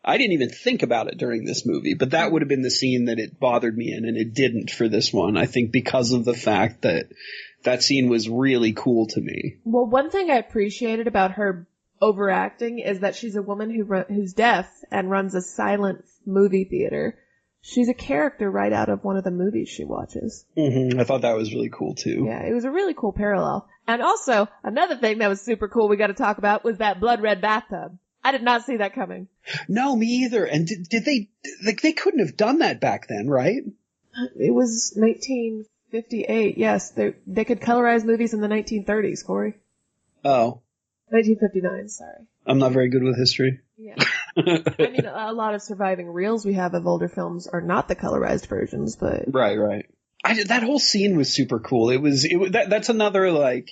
didn't even think about it during this movie, but that would have been the scene that it bothered me in, and it didn't for this one. I think because of the fact that that scene was really cool to me. Well, one thing I appreciated about her overacting is that she's a woman who's deaf and runs a silent movie theater. She's a character right out of one of the movies she watches. Mm-hmm. I thought that was really cool, too. Yeah, it was a really cool parallel. And also, another thing that was super cool we got to talk about was that blood red bathtub. I did not see that coming. No, me either. And did they, like, they couldn't have done that back then, right? It was 1958, yes. They could colorize movies in the 1930s, Corey. Oh. 1959, sorry. I'm not very good with history. Yeah. I mean, a lot of surviving reels we have of older films are not the colorized versions, but Right. That whole scene was super cool. That's another, like,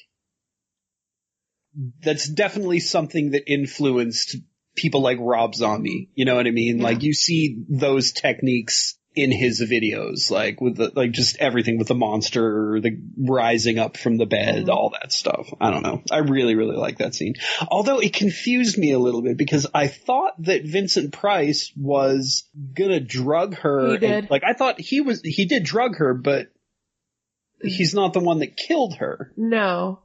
that's definitely something that influenced people like Rob Zombie. You know what I mean? Yeah. Like, you see those techniques in his videos, like with just everything with the monster, the rising up from the bed, all that stuff. I don't know. I really, really like that scene. Although it confused me a little bit because I thought that Vincent Price was gonna drug her. He did. I thought he did drug her, but he's not the one that killed her. no.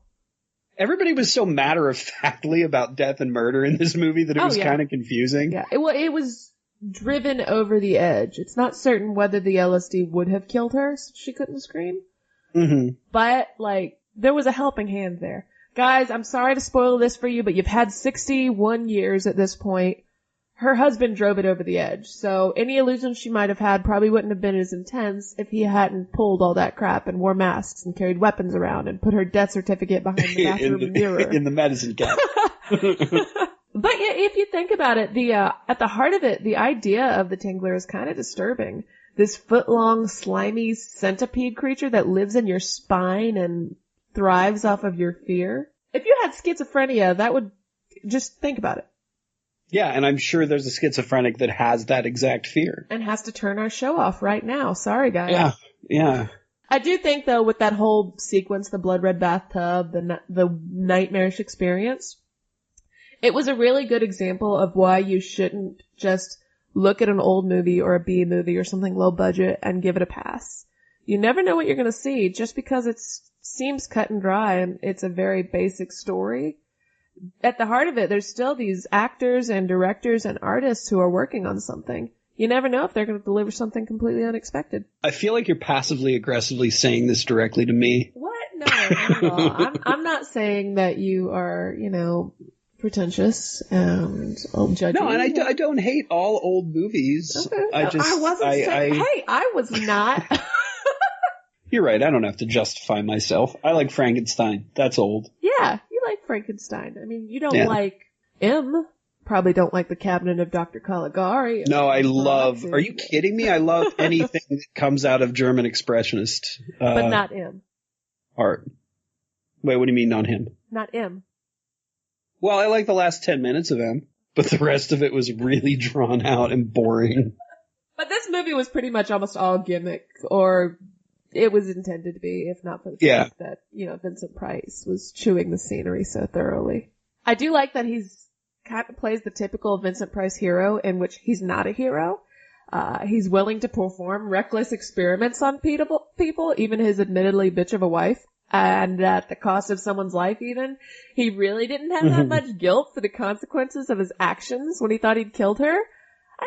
Everybody was so matter-of-factly about death and murder in this movie that it was kind of confusing. Yeah, it was driven over the edge. It's not certain whether the LSD would have killed her so she couldn't scream. Mm-hmm. But, like, there was a helping hand there. Guys, I'm sorry to spoil this for you, but you've had 61 years at this point. Her husband drove it over the edge, so any illusions she might have had probably wouldn't have been as intense if he hadn't pulled all that crap and wore masks and carried weapons around and put her death certificate behind the bathroom mirror. In the medicine cabinet. But yeah, if you think about it, at the heart of it, the idea of the Tingler is kind of disturbing. This foot-long, slimy centipede creature that lives in your spine and thrives off of your fear. If you had schizophrenia, that would... Just think about it. Yeah, and I'm sure there's a schizophrenic that has that exact fear. And has to turn our show off right now. Sorry, guys. Yeah. I do think, though, with that whole sequence, the blood red bathtub, the nightmarish experience, it was a really good example of why you shouldn't just look at an old movie or a B movie or something low budget and give it a pass. You never know what you're going to see just because it seems cut and dry and it's a very basic story. At the heart of it, there's still these actors and directors and artists who are working on something. You never know if they're going to deliver something completely unexpected. I feel like you're passively aggressively saying this directly to me. What? No, not at all. I'm not saying that you are, pretentious and judgy. No, and I don't hate all old movies. Okay. I wasn't saying. Hey, I was not. You're right. I don't have to justify myself. I like Frankenstein. That's old. Yeah, you like Frankenstein. I mean, you don't like M. Probably don't like the Cabinet of Dr. Caligari. No, I love... Are you kidding me? I love anything that comes out of German Expressionist but not M. art. Wait, what do you mean not him? Not M. Well, I like the last 10 minutes of M, but the rest of it was really drawn out and boring. But this movie was pretty much almost all gimmick, or it was intended to be, if not for the fact that, Vincent Price was chewing the scenery so thoroughly. I do like that he's kind of plays the typical Vincent Price hero in which he's not a hero. He's willing to perform reckless experiments on people, even his admittedly bitch of a wife. And at the cost of someone's life even. He really didn't have that much guilt for the consequences of his actions when he thought he'd killed her.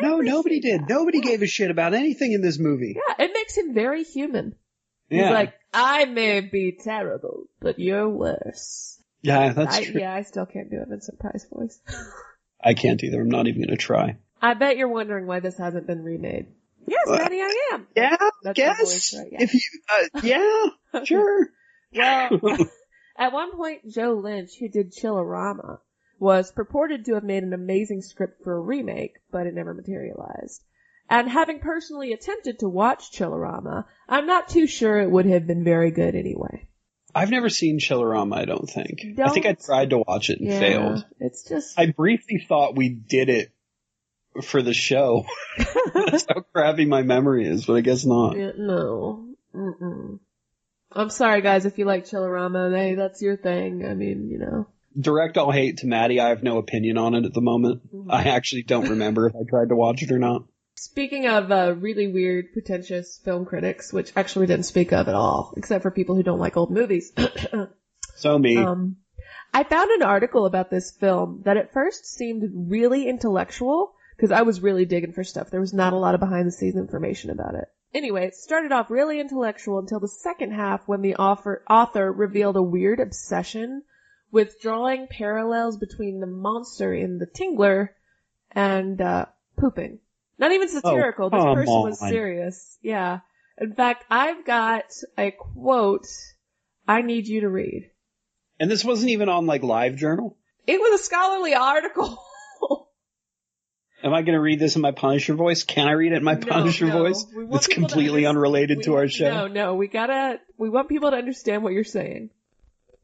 No, nobody did. Nobody gave a shit about anything in this movie. Yeah, it makes him very human. Yeah. He's like, I may be terrible, but you're worse. Yeah, that's true. Yeah, I still can't do a Vincent Price voice. I can't either. I'm not even going to try. I bet you're wondering why this hasn't been remade. Yes, Maddie, I am. Yeah, That's guess. voice, right? Yeah. If you, sure. Well, at one point, Joe Lynch, who did Chillerama, was purported to have made an amazing script for a remake, but it never materialized. And having personally attempted to watch Chillerama, I'm not too sure it would have been very good anyway. I've never seen Chillerama, I don't think. I think I tried to watch it and failed. It's just... I briefly thought we did it for the show. That's how crappy my memory is, but I guess not. Yeah, no. Mm-mm. I'm sorry, guys, if you like Chillerama. Hey, that's your thing. I mean, Direct all hate to Maddie. I have no opinion on it at the moment. Mm-hmm. I actually don't remember if I tried to watch it or not. Speaking of really weird, pretentious film critics, which actually we didn't speak of at all, except for people who don't like old movies. So me. I found an article about this film that at first seemed really intellectual, because I was really digging for stuff. There was not a lot of behind-the-scenes information about it. Anyway, it started off really intellectual until the second half when the author revealed a weird obsession with drawing parallels between the monster in The Tingler and pooping. Not even satirical. This person was serious. Yeah. In fact, I've got a quote I need you to read. And this wasn't even on, LiveJournal? It was a scholarly article. Am I going to read this in my Punisher voice? Can I read it in my Punisher voice? It's completely unrelated to our show. No, we want people to understand what you're saying.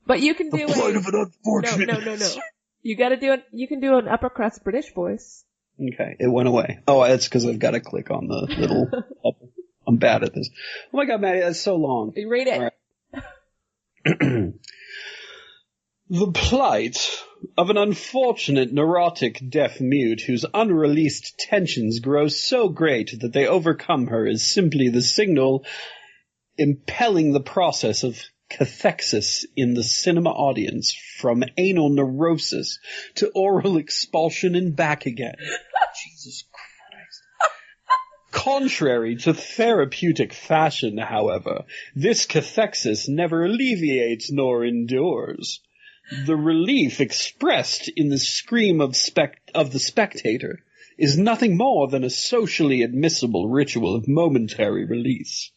But you can do Plight of an unfortunate. No. You gotta do it. You can do an upper crust British voice. Okay, it went away. Oh, that's because I've got to click on the little. I'm bad at this. Oh my God, Maddie, that's so long. You read it. Right. The plight of an unfortunate neurotic deaf-mute whose unreleased tensions grow so great that they overcome her is simply the signal impelling the process of cathexis in the cinema audience from anal neurosis to oral expulsion and back again. Jesus Christ. Contrary to therapeutic fashion, however, this cathexis never alleviates nor endures. The relief expressed in the scream of the spectator is nothing more than a socially admissible ritual of momentary release.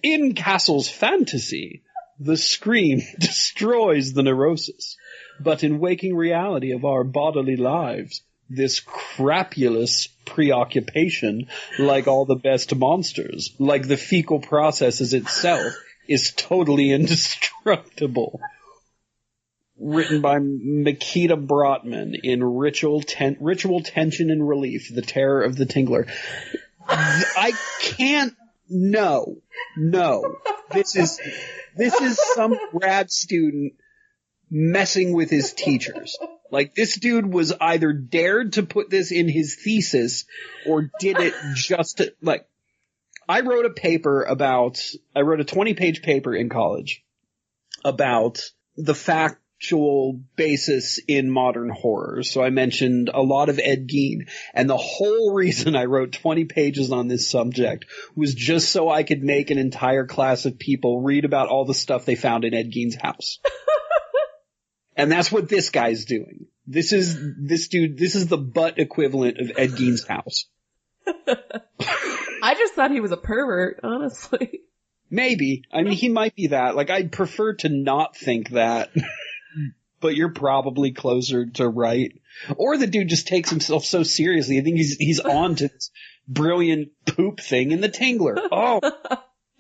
In Castle's fantasy, the scream destroys the neurosis, but in waking reality of our bodily lives, this crapulous preoccupation, like all the best monsters, like the fecal processes itself, is totally indestructible. Written by Makita Brotman in Ritual Tension and Relief, The Terror of the Tingler. I can't. No. This is some grad student messing with his teachers. Like, this dude was either dared to put this in his thesis or did it just to, like, I wrote a 20-page paper in college about the factual basis in modern horror. So I mentioned a lot of Ed Gein, and the whole reason I wrote 20 pages on this subject was just so I could make an entire class of people read about all the stuff they found in Ed Gein's house. And that's what this guy's doing. This is the butt equivalent of Ed Gein's house. I just thought he was a pervert, honestly. Maybe. I mean, he might be that. Like, I'd prefer to not think that. But you're probably closer to right. Or the dude just takes himself so seriously. I think he's on to this brilliant poop thing in the Tingler. Oh,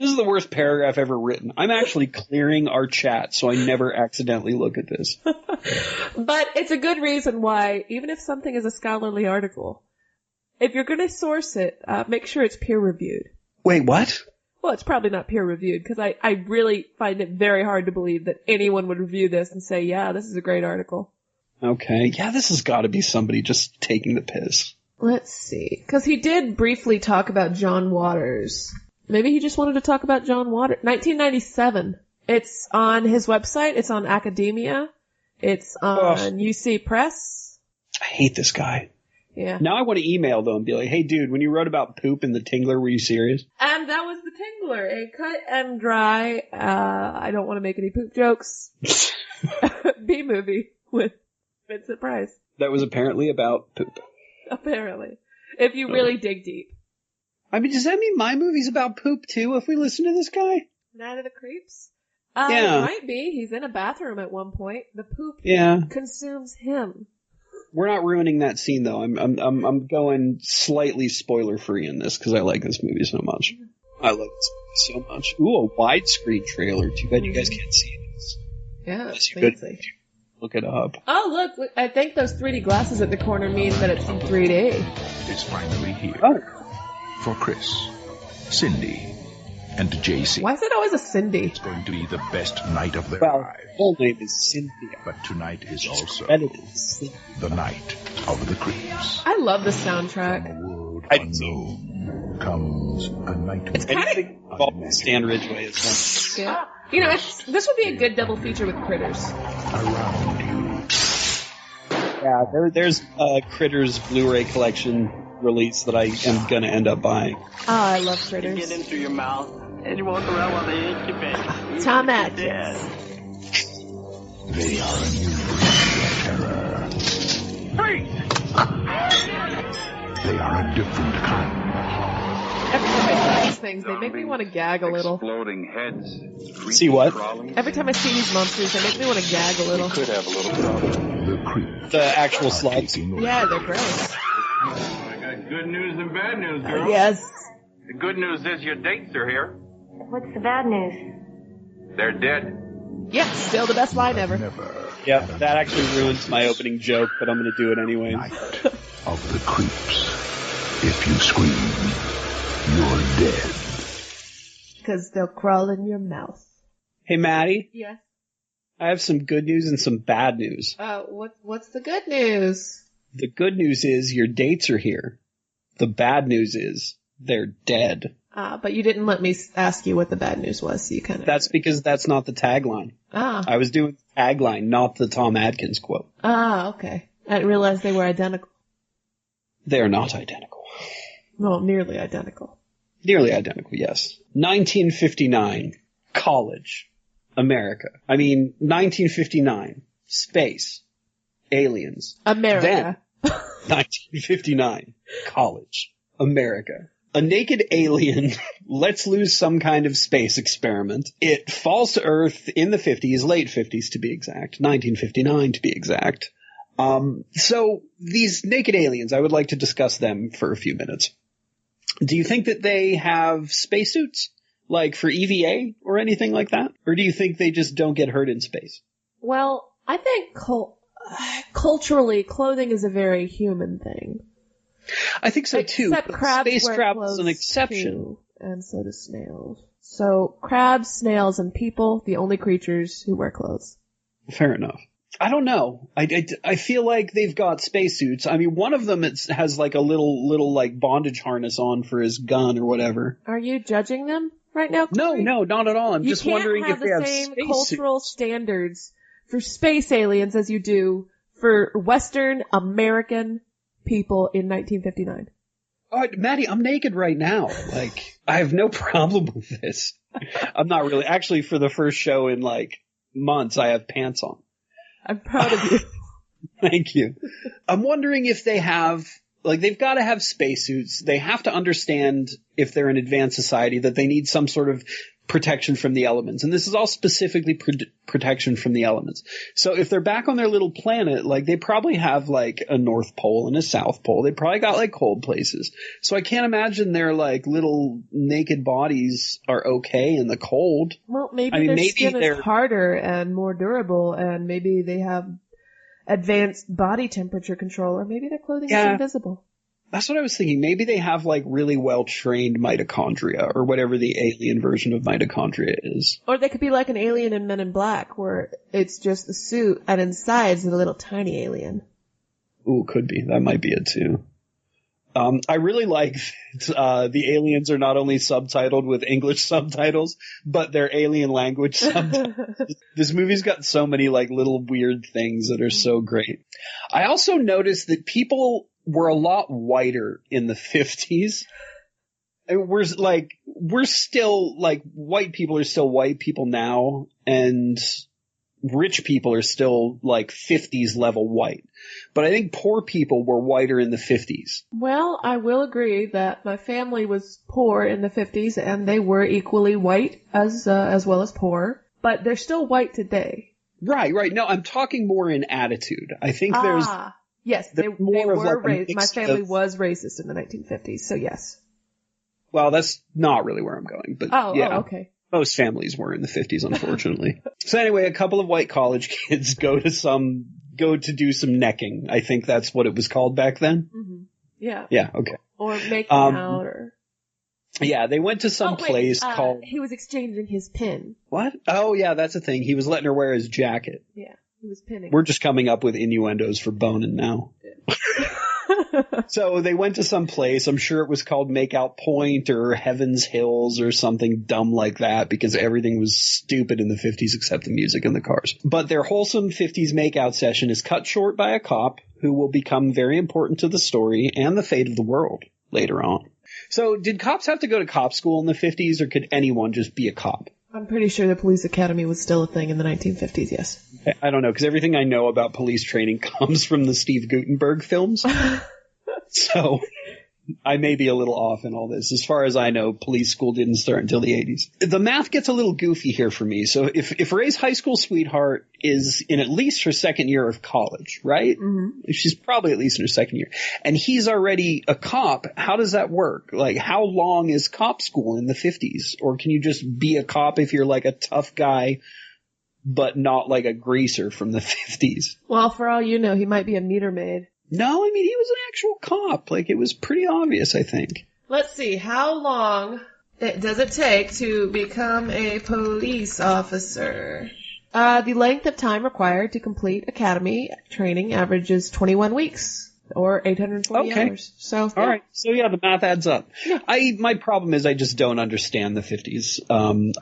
this is the worst paragraph ever written. I'm actually clearing our chat so I never accidentally look at this. But it's a good reason why, even if something is a scholarly article, if you're going to source it, make sure it's peer-reviewed. Wait, what? Well, it's probably not peer-reviewed, because I really find it very hard to believe that anyone would review this and say, yeah, this is a great article. Okay. Yeah, this has got to be somebody just taking the piss. Let's see. Because he did briefly talk about John Waters. Maybe he just wanted to talk about John Waters. 1997. It's on his website. It's on Academia. It's on UC Press. I hate this guy. Yeah. Now I want to email them and be like, hey, dude, when you wrote about poop in the Tingler, were you serious? And that was the Tingler, a cut and dry, I don't want to make any poop jokes, B-movie with Vincent Price. That was apparently about poop. Apparently. If you really dig deep. I mean, does that mean my movie's about poop too if we listen to this guy? Night of the Creeps? Yeah. It might be. He's in a bathroom at one point. The poop consumes him. We're not ruining that scene though. I'm going slightly spoiler free in this because I like this movie so much. I love this movie so much. Ooh, a widescreen trailer. Too bad you guys can't see this. Yeah, it's fancy. Look it up. Oh, look! I think those 3D glasses at the corner mean that it's in 3D. It's finally here. Oh. For Chris, Cindy, and JC. Why is it always a Cindy? It's going to be the best night of their lives. Her name is Cynthia. But tonight is also the night of the creeps. I love the soundtrack. From a world unknown comes a nightmare. It's anything involved Stan Ridgway as well. Yeah. You know, this would be a good double feature with Critters. Around you. Yeah, there's a Critters Blu-ray collection release that I am going to end up buying. Oh, I love Critters. You get into your mouth and you walk around while they incubate. Tom Atkins. They are a new breed of terror. They are a different kind. Every time I see these things, they make me want to gag a little. Exploding heads. See what? Every time I see these monsters, they make me want to gag a little. Could have a little problem. The creeps. The actual slugs. Yeah, they're gross. Good news and bad news, girl. Yes. The good news is your dates are here. What's the bad news? They're dead. Yep, still the best line ever. Yep, that actually ruins my opening joke, but I'm going to do it anyway. Night of the creeps. If you scream, you're dead. Because they'll crawl in your mouth. Hey, Maddie, Yes. I have some good news and some bad news. What's the good news? The good news is your dates are here. The bad news is they're dead. But you didn't let me ask you what the bad news was, so you kind of... That's because that's not the tagline. I was doing the tagline, not the Tom Atkins quote. Okay. I didn't realize they were identical. They're not identical. Well, nearly identical. Nearly identical, yes. 1959, college, America. 1959, space, aliens. America. Then, 1959, college, America. A naked alien lets loose some kind of space experiment. It falls to Earth in the 50s, late 50s to be exact, 1959 to be exact. So these naked aliens, I would like to discuss them for a few minutes. Do you think that they have spacesuits, like for EVA or anything like that? Or do you think they just don't get hurt in space? Well, I think culturally, clothing is a very human thing. I think so too. Except But crabs space wear travel clothes is an exception. too, and so do snails. So crabs, snails, and people, the only creatures who wear clothes. Fair enough. I don't know. I feel like they've got spacesuits. One of them has like a little like bondage harness on for his gun or whatever. Are you judging them right now, Corey? No, not at all. I'm just wondering if they have You can't have the same spacesuits. cultural standards for space aliens as you do for Western American people in 1959. Maddie, I'm naked right now. Like, I have no problem with this. I'm not really. Actually, for the first show in like months, I have pants on. I'm proud of you. Thank you. I'm wondering if they have, like, they've got to have spacesuits. They have to understand, if they're an advanced society, that they need some sort of protection from the elements. And this is all specifically protection from the elements. So if they're back on their little planet, like, they probably have, like, a North Pole and a South Pole. They probably got, like, cold places. So I can't imagine their, like, little naked bodies are okay in the cold. Well, maybe their skin is harder and more durable, and maybe they have advanced body temperature control, or maybe their clothing is invisible. That's what I was thinking. Maybe they have, like, really well-trained mitochondria, or whatever the alien version of mitochondria is. Or they could be like an alien in Men in Black, where it's just the suit, and inside is a little tiny alien. Ooh, could be. That might be it, too. I really like that, the aliens are not only subtitled with English subtitles, but they're alien language subtitles. This movie's got so many, like, little weird things that are so great. I also noticed that people were a lot whiter in the 50s. And we're still, like, white people are still white people now, and rich people are still, like, 50s level white. But I think poor people were whiter in the 50s. Well, I will agree that my family was poor in the 50s, and they were equally white as well as poor. But they're still white today. Right. No, I'm talking more in attitude. I think there's... Yes, they were racist. My family was racist in the 1950s, so yes. Well, that's not really where I'm going, but yeah. Okay. Most families were in the 50s, unfortunately. So anyway, a couple of white college kids go to do some necking. I think that's what it was called back then. Mm-hmm. Yeah. Yeah, okay. Or making out, or... Yeah, they went to some place called... He was exchanging his pin. What? Oh, yeah, that's a thing. He was letting her wear his jacket. Yeah, he was pinning. We're just coming up with innuendos for boning now. So they went to some place. I'm sure it was called Makeout Point or Heaven's Hills or something dumb like that, because everything was stupid in the 50s except the music and the cars. But their wholesome 50s makeout session is cut short by a cop who will become very important to the story and the fate of the world later on. So did cops have to go to cop school in the 50s, or could anyone just be a cop? I'm pretty sure the police academy was still a thing in the 1950s, yes. I don't know, because everything I know about police training comes from the Steve Guttenberg films. So I may be a little off in all this. As far as I know, police school didn't start until the 80s. The math gets a little goofy here for me. So if Ray's high school sweetheart is in at least her second year of college, right? Mm-hmm. She's probably at least in her second year. And he's already a cop. How does that work? Like, how long is cop school in the 50s? Or can you just be a cop if you're like a tough guy, but not like a greaser from the 50s? Well, for all you know, he might be a meter maid. No, I mean, he was an actual cop. Like, it was pretty obvious, I think. Let's see, how long does it take to become a police officer? The length of time required to complete academy training averages 21 weeks, or 840 hours. So, all right. So, yeah, the math adds up. Yeah. My problem is I just don't understand the 50s.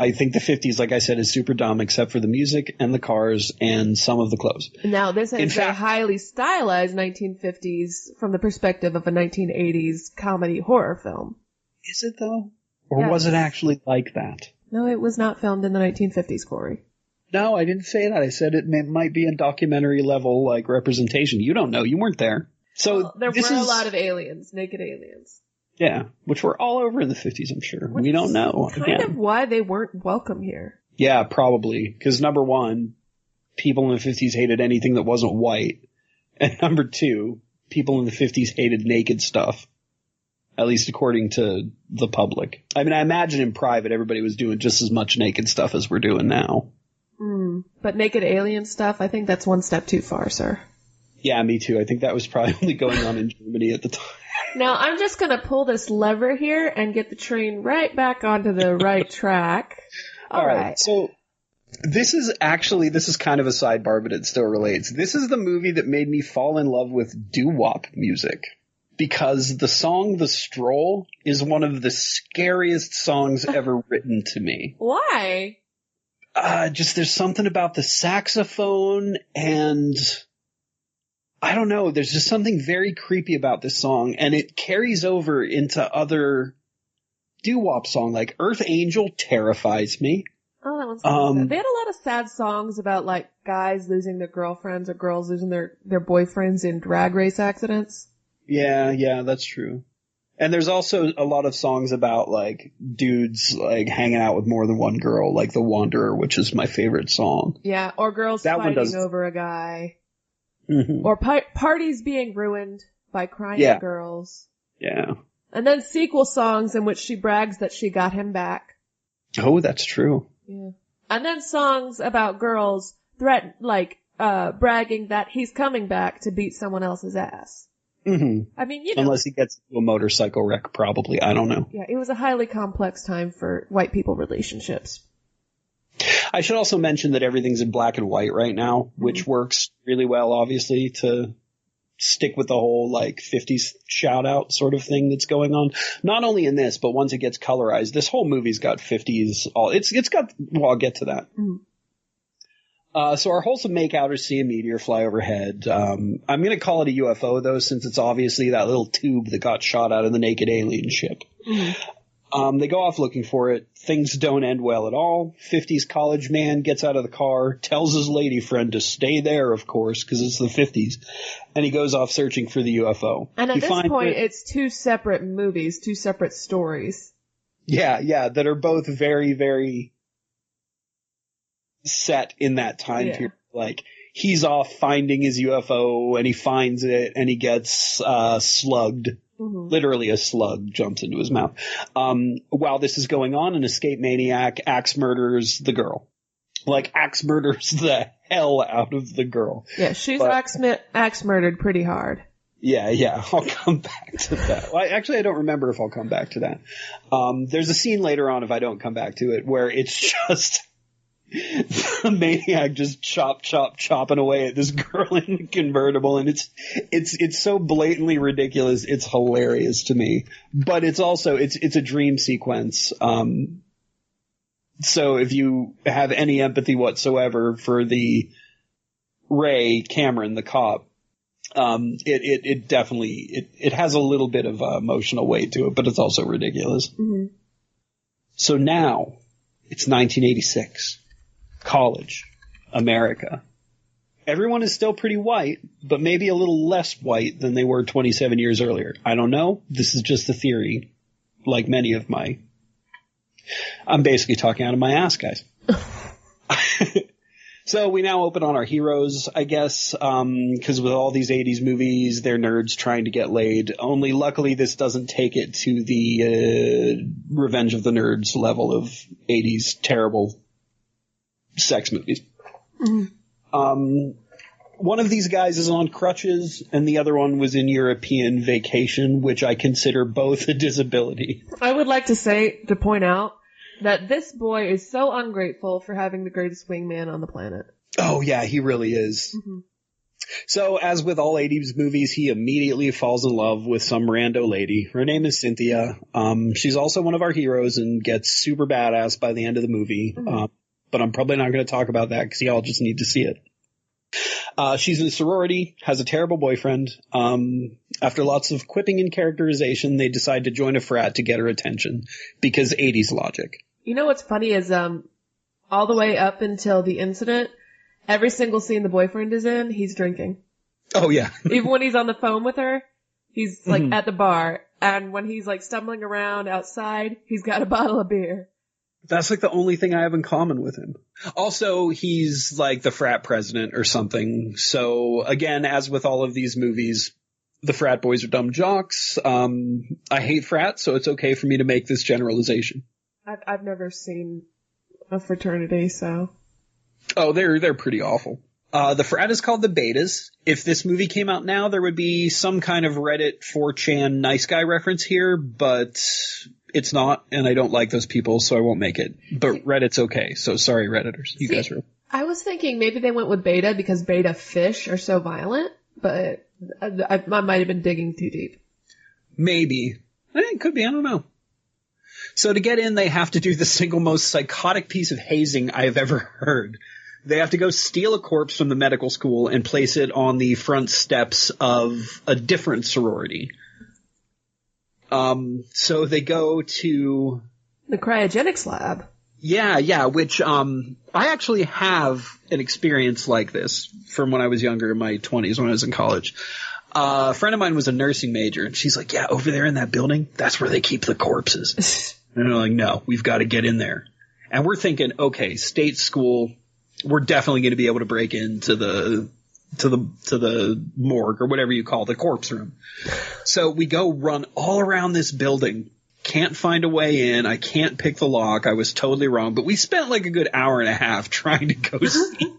I think the 50s, like I said, is super dumb, except for the music and the cars and some of the clothes. Now, this is a highly stylized 1950s from the perspective of a 1980s comedy horror film. Is it, though? Or was it actually like that? No, it was not filmed in the 1950s, Corey. No, I didn't say that. I said it might be a documentary level, like, representation. You don't know. You weren't there. So there were a lot of aliens, naked aliens. Yeah, which were all over in the 50s, I'm sure. We don't know. Kind of why they weren't welcome here. Yeah, probably. Because number one, people in the 50s hated anything that wasn't white. And number two, people in the 50s hated naked stuff. At least according to the public. I mean, I imagine in private everybody was doing just as much naked stuff as we're doing now. But naked alien stuff, I think that's one step too far, sir. Yeah, me too. I think that was probably only going on in Germany at the time. Now, I'm just going to pull this lever here and get the train right back onto the right track. All right. So this is kind of a sidebar, but it still relates. This is the movie that made me fall in love with doo-wop music. Because the song The Stroll is one of the scariest songs ever written to me. Why? Just there's something about the saxophone and I don't know. There's just something very creepy about this song, and it carries over into other doo-wop songs. Like Earth Angel terrifies me. Oh, that one's sad. They had a lot of sad songs about like guys losing their girlfriends or girls losing their boyfriends in drag race accidents. Yeah, that's true. And there's also a lot of songs about, like, dudes, like, hanging out with more than one girl, like The Wanderer, which is my favorite song. Yeah, or girls fighting over a guy. Mm-hmm. Or parties being ruined by crying girls. Yeah. And then sequel songs in which she brags that she got him back. Oh, that's true. Yeah. And then songs about girls bragging that he's coming back to beat someone else's ass. Mm-hmm. I mean, you know. Unless he gets into a motorcycle wreck, probably. I don't know. Yeah, it was a highly complex time for white people relationships. I should also mention that everything's in black and white right now, which works really well, obviously, to stick with the whole, like, 50s shout-out sort of thing that's going on. Not only in this, but once it gets colorized, this whole movie's got 50s. I'll get to that. Mm-hmm. So our wholesome makeouters see a meteor fly overhead. I'm going to call it a UFO, though, since it's obviously that little tube that got shot out of the naked alien ship. Mm-hmm. They go off looking for it. Things don't end well at all. 50s college man gets out of the car, tells his lady friend to stay there, of course, because it's the 50s, and he goes off searching for the UFO. And at this point, it's two separate movies, two separate stories. Yeah, that are both very, very set in that time period. Like, he's off finding his UFO, and he finds it, and he gets slugged. Mm-hmm. Literally a slug jumps into his mouth. While this is going on, an escape maniac axe murders the girl. Like, axe murders the hell out of the girl. Yeah, she's axe murdered pretty hard. Yeah, I'll come back to that. Well, actually, I don't remember if I'll come back to that. There's a scene later on, if I don't come back to it, where it's just the maniac just chopping away at this girl in the convertible, and it's so blatantly ridiculous. It's hilarious to me, but it's also it's a dream sequence. So if you have any empathy whatsoever for the Ray Cameron, the cop, it definitely has a little bit of emotional weight to it, but it's also ridiculous. Mm-hmm. So now it's 1986. College, America. everyone is still pretty white, but maybe a little less white than they were 27 years earlier. I don't know. This is just a theory, like many of my... I'm basically talking out of my ass, guys. So we now open on our heroes, I guess, because with all these 80s movies, they're nerds trying to get laid. Only luckily this doesn't take it to the Revenge of the Nerds level of 80s terrible sex movies. Mm-hmm. One of these guys is on crutches, and the other one was in European vacation, which I consider both a disability. I would like to point out that this boy is so ungrateful for having the greatest wingman on the planet. Oh, yeah, he really is. Mm-hmm. So, as with all 80s movies, he immediately falls in love with some rando lady. Her name is Cynthia. She's also one of our heroes and gets super badass by the end of the movie. Mm-hmm. But I'm probably not going to talk about that because y'all just need to see it. She's in a sorority, has a terrible boyfriend. After lots of quipping and characterization, they decide to join a frat to get her attention because 80s logic. You know what's funny is, all the way up until the incident, every single scene the boyfriend is in, he's drinking. Oh, yeah. Even when he's on the phone with her, he's, like, at the bar. And when he's, like, stumbling around outside, he's got a bottle of beer. That's, like, the only thing I have in common with him. Also, he's, like, the frat president or something. So, again, as with all of these movies, the frat boys are dumb jocks. I hate frats, so it's okay for me to make this generalization. I've never seen a fraternity, so. Oh, they're pretty awful. The frat is called the Betas. If this movie came out now, there would be some kind of Reddit 4chan nice guy reference here, but it's not, and I don't like those people, so I won't make it. But Reddit's okay, so sorry, Redditors. You guys are... I was thinking maybe they went with beta because beta fish are so violent, but I might have been digging too deep. Maybe. It could be, I don't know. So to get in, they have to do the single most psychotic piece of hazing I have ever heard. They have to go steal a corpse from the medical school and place it on the front steps of a different sorority. So they go to... the cryogenics lab. Yeah, which I actually have an experience like this from when I was younger in my 20s when I was in college. A friend of mine was a nursing major, and she's like, yeah, over there in that building, that's where they keep the corpses. And they're like, no, we've got to get in there. And we're thinking, okay, state school, we're definitely going to be able to break into the morgue or whatever you call the corpse room. So we go run all around this building. Can't find a way in. I can't pick the lock. I was totally wrong. But we spent like a good hour and a half trying to go see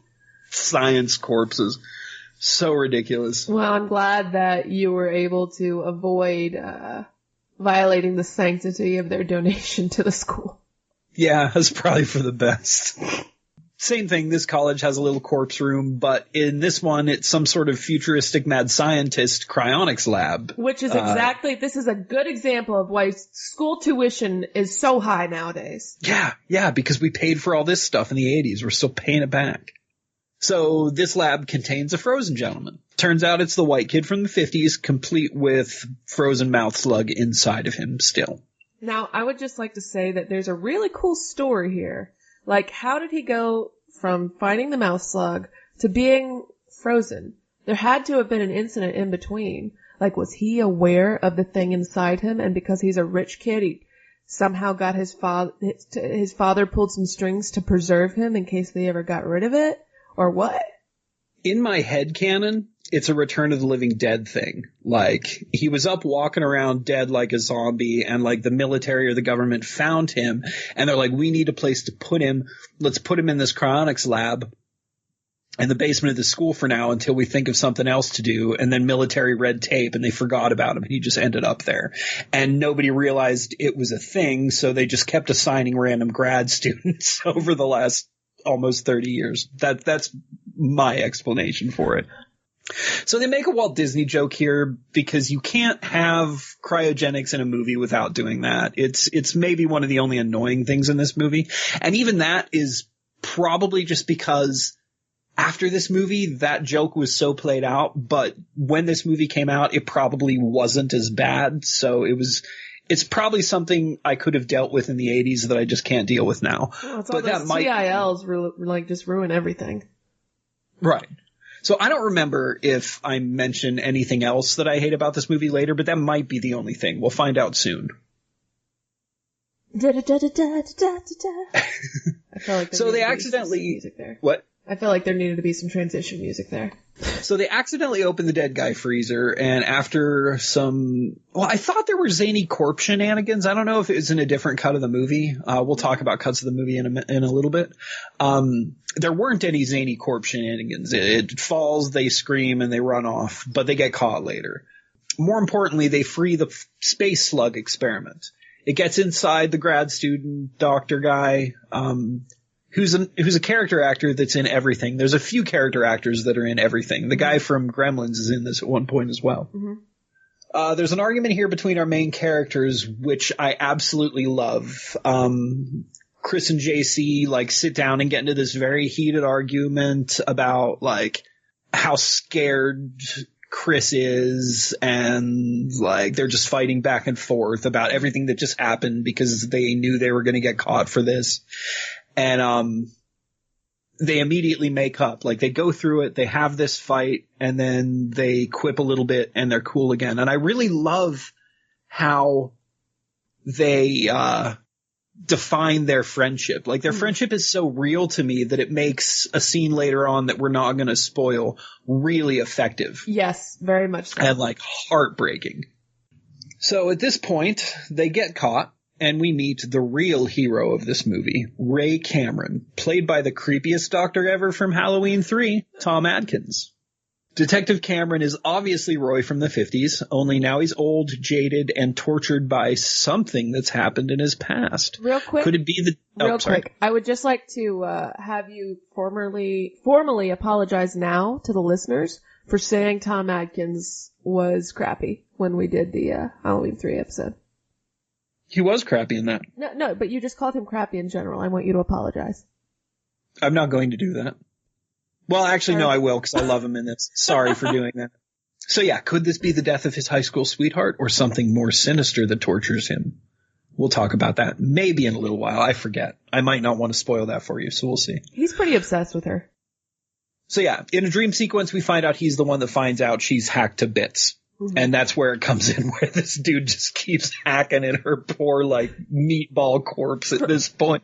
science corpses. So ridiculous. Well, I'm glad that you were able to avoid violating the sanctity of their donation to the school. Yeah, that's probably for the best. Same thing, this college has a little corpse room, but in this one, it's some sort of futuristic mad scientist cryonics lab. Which is this is a good example of why school tuition is so high nowadays. Yeah, because we paid for all this stuff in the 80s. We're still paying it back. So this lab contains a frozen gentleman. Turns out it's the white kid from the 50s, complete with frozen mouth slug inside of him still. Now, I would just like to say that there's a really cool story here. Like, how did he go from finding the mouth slug to being frozen? There had to have been an incident in between. Like, was he aware of the thing inside him, and because he's a rich kid, he somehow got his father pulled some strings to preserve him in case they ever got rid of it? Or what? In my head canon, it's a Return of the Living Dead thing. Like, he was up walking around dead like a zombie, and like the military or the government found him, and they're like, we need a place to put him. Let's put him in this cryonics lab in the basement of the school for now until we think of something else to do. And then military red tape, and they forgot about him, and he just ended up there. And nobody realized it was a thing, so they just kept assigning random grad students over the last almost 30 years. That's my explanation for it. So they make a Walt Disney joke here because you can't have cryogenics in a movie without doing that. It's maybe one of the only annoying things in this movie. And even that is probably just because after this movie, that joke was so played out. But when this movie came out, it probably wasn't as bad. So it's probably something I could have dealt with in the 80s that I just can't deal with now. Well, it's all those TILs just ruin everything. Right. So I don't remember if I mention anything else that I hate about this movie later, but that might be the only thing. We'll find out soon. I feel like So they accidentally... music there. What? I feel like there needed to be some transition music there. So they accidentally open the dead guy freezer, and after some... Well, I thought there were zany corpse shenanigans. I don't know if it was in a different cut of the movie. We'll talk about cuts of the movie in a little bit. There weren't any zany corpse shenanigans. It falls, they scream, and they run off, but they get caught later. More importantly, they free the space slug experiment. It gets inside the grad student doctor guy, who's a character actor that's in everything. There's a few character actors that are in everything. The guy from Gremlins is in this at one point as well. Mm-hmm. There's an argument here between our main characters, which I absolutely love. Chris and JC sit down and get into this very heated argument about how scared Chris is, and they're just fighting back and forth about everything that just happened because they knew they were going to get caught for this. And they immediately make up. They go through it, they have this fight, and then they quip a little bit and they're cool again. And I really love how they define their friendship. Their friendship is so real to me that it makes a scene later on that we're not going to spoil really effective. Yes, very much so. And heartbreaking. So at this point, they get caught, and we meet the real hero of this movie, Ray Cameron, played by the creepiest doctor ever from Halloween 3, Tom Atkins. Detective Cameron is obviously Roy from the 50s, only now he's old, jaded, and tortured by something that's happened in his past. Real quick. Could it be the... Real quick. I would just like to have you formally apologize now to the listeners for saying Tom Atkins was crappy when we did the Halloween 3 episode. He was crappy in that. No, but you just called him crappy in general. I want you to apologize. I'm not going to do that. Well, actually, no, I will, because I love him in this. Sorry for doing that. So yeah, could this be the death of his high school sweetheart or something more sinister that tortures him? We'll talk about that maybe in a little while. I forget. I might not want to spoil that for you, so we'll see. He's pretty obsessed with her. So yeah, in a dream sequence, we find out he's the one that finds out she's hacked to bits. Mm-hmm. And that's where it comes in, where this dude just keeps hacking in her poor, meatball corpse at this point.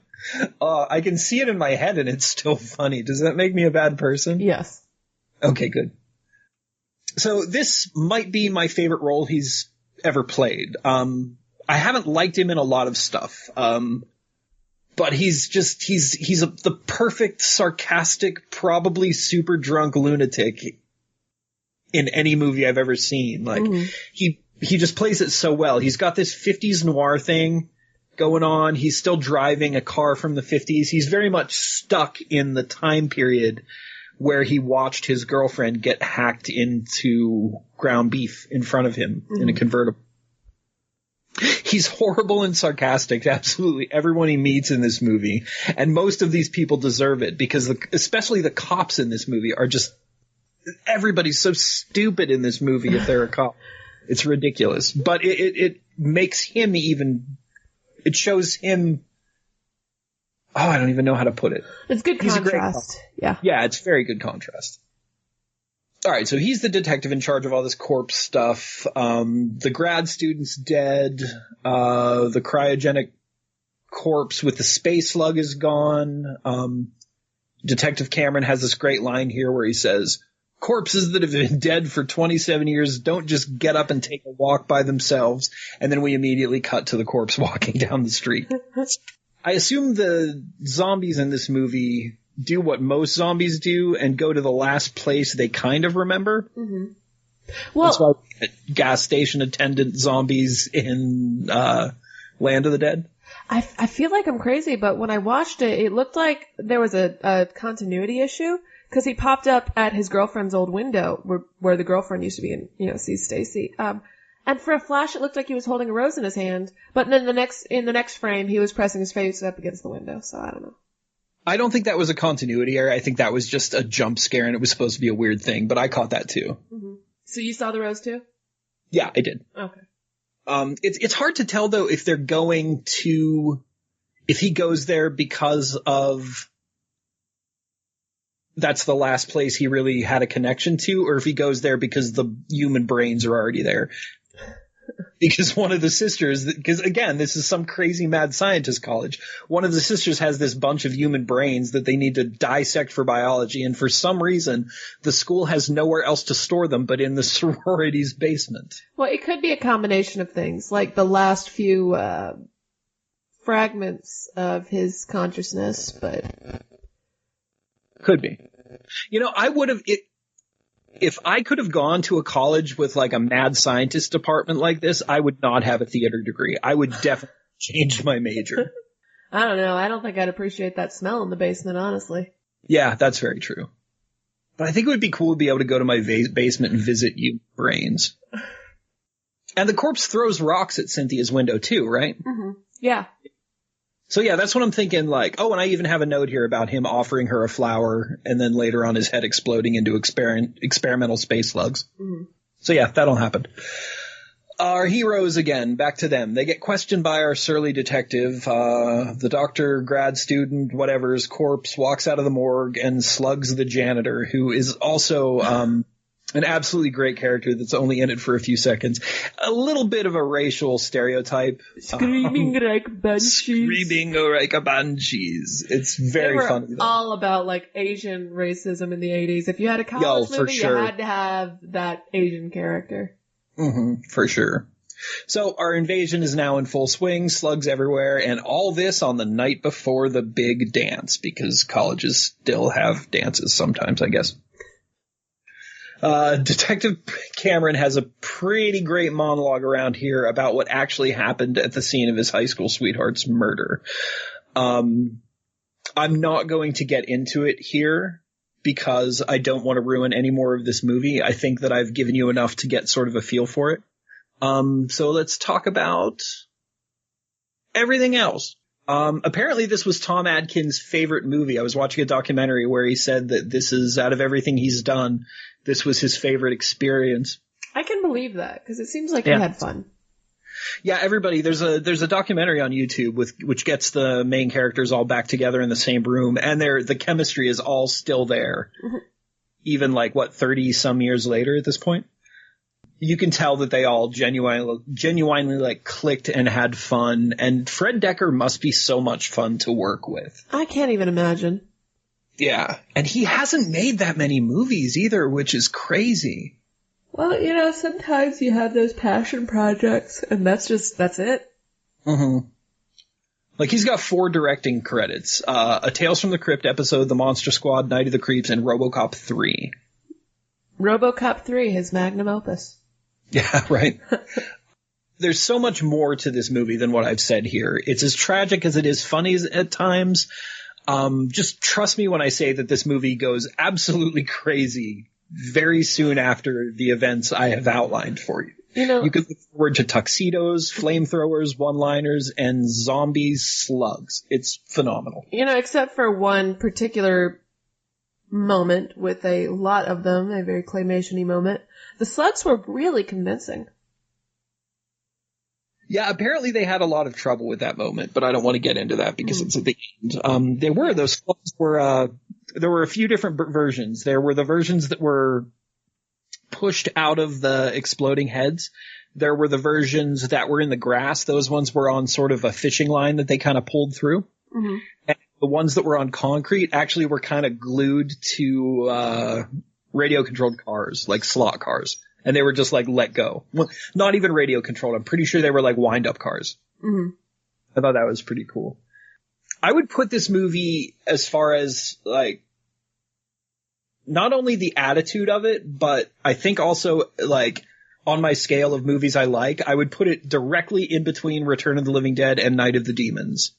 I can see it in my head, and it's still funny. Does that make me a bad person? Yes. Okay, good. So this might be my favorite role he's ever played. I haven't liked him in a lot of stuff. But he's the perfect, sarcastic, probably super drunk lunatic in any movie I've ever seen. He just plays it so well. He's got this 50s noir thing going on. He's still driving a car from the 50s. He's very much stuck in the time period where he watched his girlfriend get hacked into ground beef in front of him in a convertible. He's horrible and sarcastic to absolutely everyone he meets in this movie. And most of these people deserve it because especially the cops in this movie are just... Everybody's so stupid in this movie if they're a cop. It's ridiculous. But it makes him even... It shows him... Oh, I don't even know how to put it. It's good He's contrast. Yeah. Yeah, it's very good contrast. All right, so he's the detective in charge of all this corpse stuff. The grad student's dead. The cryogenic corpse with the space slug is gone. Detective Cameron has this great line here where he says... Corpses that have been dead for 27 years don't just get up and take a walk by themselves. And then we immediately cut to the corpse walking down the street. I assume the zombies in this movie do what most zombies do and go to the last place they kind of remember. Mm-hmm. Well, that's why we get gas station attendant zombies in Land of the Dead. I feel like I'm crazy, but when I watched it, it looked like there was a continuity issue. Because he popped up at his girlfriend's old window where the girlfriend used to be and, sees Stacy. And for a flash, it looked like he was holding a rose in his hand. But then in the next frame, he was pressing his face up against the window. So I don't know. I don't think that was a continuity error. I think that was just a jump scare and it was supposed to be a weird thing. But I caught that too. Mm-hmm. So you saw the rose too? Yeah, I did. Okay. It's hard to tell though if he goes there because of that's the last place he really had a connection to, or if he goes there because the human brains are already there. Because one of the sisters, because again, this is some crazy mad scientist college, one of the sisters has this bunch of human brains that they need to dissect for biology, and for some reason, the school has nowhere else to store them but in the sorority's basement. Well, it could be a combination of things, like the last few fragments of his consciousness, but... Could be. You know, I would have... If I could have gone to a college with like a mad scientist department like this, I would not have a theater degree. I would definitely change my major. I don't know. I don't think I'd appreciate that smell in the basement, honestly. Yeah, that's very true. But I think it would be cool to be able to go to my basement and visit you brains. And the corpse throws rocks at Cynthia's window too, right? Mm-hmm. Yeah. So yeah, that's what I'm thinking, like, oh, and I even have a note here about him offering her a flower and then later on his head exploding into experimental space slugs. Mm-hmm. So yeah, that'll happen. Our heroes again, back to them. They get questioned by our surly detective. The doctor, grad student, whatever's corpse walks out of the morgue and slugs the janitor, who is also an absolutely great character that's only in it for a few seconds. A little bit of a racial stereotype. Screaming like banshees. Screaming like a banshees. It's very funny. They were all about like Asian racism in the 80s. If you had a college movie, you had to have that Asian character. Mm-hmm, for sure. So our invasion is now in full swing, slugs everywhere, and all this on the night before the big dance, because colleges still have dances sometimes, I guess. Detective Cameron has a pretty great monologue around here about what actually happened at the scene of his high school sweetheart's murder. I'm not going to get into it here because I don't want to ruin any more of this movie. I think that I've given you enough to get sort of a feel for it. So let's talk about everything else. Apparently this was Tom Atkins' favorite movie. I was watching a documentary where he said that this is, out of everything he's done, this was his favorite experience. I can believe that, because it seems like he had fun. Yeah, everybody, there's a documentary on YouTube which gets the main characters all back together in the same room, and the chemistry is all still there. Mm-hmm. Even 30 some years later at this point. You can tell that they all genuinely clicked and had fun, and Fred Dekker must be so much fun to work with. I can't even imagine. Yeah, and he hasn't made that many movies either, which is crazy. Well, sometimes you have those passion projects, and that's it. Mm-hmm. He's got 4 directing credits. A Tales from the Crypt episode, The Monster Squad, Night of the Creeps, and RoboCop 3. RoboCop 3, his magnum opus. Yeah, right. There's so much more to this movie than what I've said here. It's as tragic as it is funny at times. Just trust me when I say that this movie goes absolutely crazy very soon after the events I have outlined for you. You can look forward to tuxedos, flamethrowers, one-liners, and zombie slugs. It's phenomenal. Except for one particular moment with a lot of them, a very claymation-y moment. The slugs were really convincing. Yeah, apparently they had a lot of trouble with that moment, but I don't want to get into that because it's at the end. Those slugs were, there were a few different versions. There were the versions that were pushed out of the exploding heads. There were the versions that were in the grass. Those ones were on sort of a fishing line that they kind of pulled through. Mm-hmm. And the ones that were on concrete actually were kind of glued to radio-controlled cars, like slot cars. And they were just let go. Well, not even radio-controlled. I'm pretty sure they were wind-up cars. Mm-hmm. I thought that was pretty cool. I would put this movie as far as, not only the attitude of it, but I think also, on my scale of movies I like, I would put it directly in between Return of the Living Dead and Night of the Demons.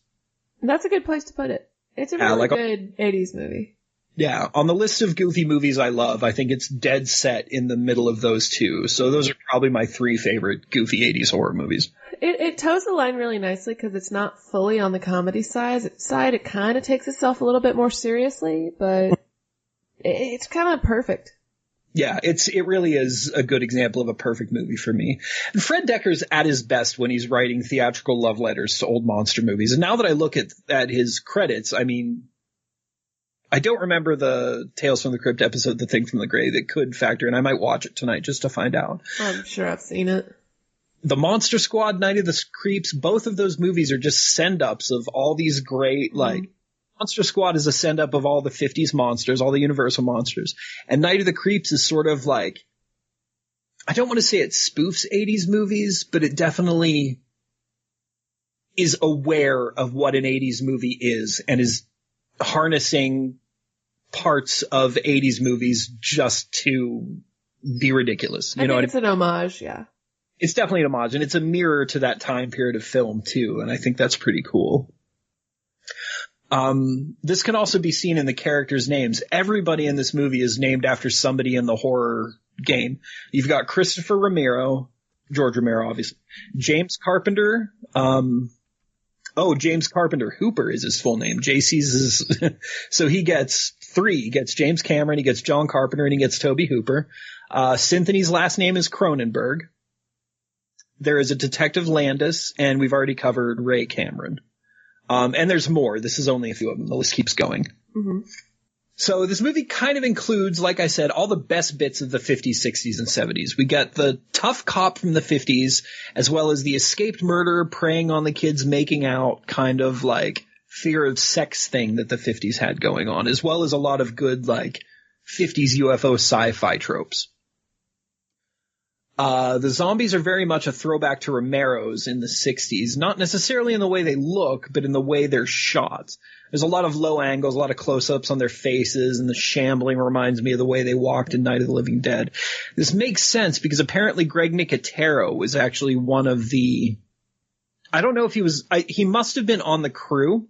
That's a good place to put it. It's a really good 80s movie. Yeah, on the list of goofy movies I love, I think it's dead set in the middle of those two. So those are probably my 3 favorite goofy 80s horror movies. It toes the line really nicely because it's not fully on the comedy side. It kind of takes itself a little bit more seriously, but it's kind of perfect. Yeah, it really is a good example of a perfect movie for me. And Fred Dekker's at his best when he's writing theatrical love letters to old monster movies. And now that I look at his credits, I mean, I don't remember the Tales from the Crypt episode, The Thing from the Grave. It could factor in. I might watch it tonight just to find out. I'm sure I've seen it. The Monster Squad, Night of the Creeps, both of those movies are just send-ups of all these great, like, Monster Squad is a send-up of all the 50s monsters, all the Universal monsters. And Night of the Creeps is sort of like, I don't want to say it spoofs 80s movies, but it definitely is aware of what an 80s movie is and is harnessing parts of 80s movies just to be ridiculous. I think it's an homage, yeah. It's definitely an homage, and it's a mirror to that time period of film, too, and I think that's pretty cool. This can also be seen in the characters' names. Everybody in this movie is named after somebody in the horror game. You've got Christopher Romero, George Romero, obviously, James Carpenter, James Carpenter Hooper is his full name. JC's is, so he gets 3. He gets James Cameron, he gets John Carpenter, and he gets Toby Hooper. Cynthiny's last name is Cronenberg. There is a Detective Landis, and we've already covered Ray Cameron. And there's more. This is only a few of them. The list keeps going. Mm-hmm. So this movie kind of includes, like I said, all the best bits of the 50s, 60s, and 70s. We get the tough cop from the 50s, as well as the escaped murderer preying on the kids making out kind of like fear of sex thing that the 50s had going on, as well as a lot of good like 50s UFO sci-fi tropes. The zombies are very much a throwback to Romero's in the 60s, not necessarily in the way they look, but in the way they're shot. There's a lot of low angles, a lot of close-ups on their faces, and the shambling reminds me of the way they walked in Night of the Living Dead. This makes sense because apparently Greg Nicotero was actually one of the... I don't know if he was... he must have been on the crew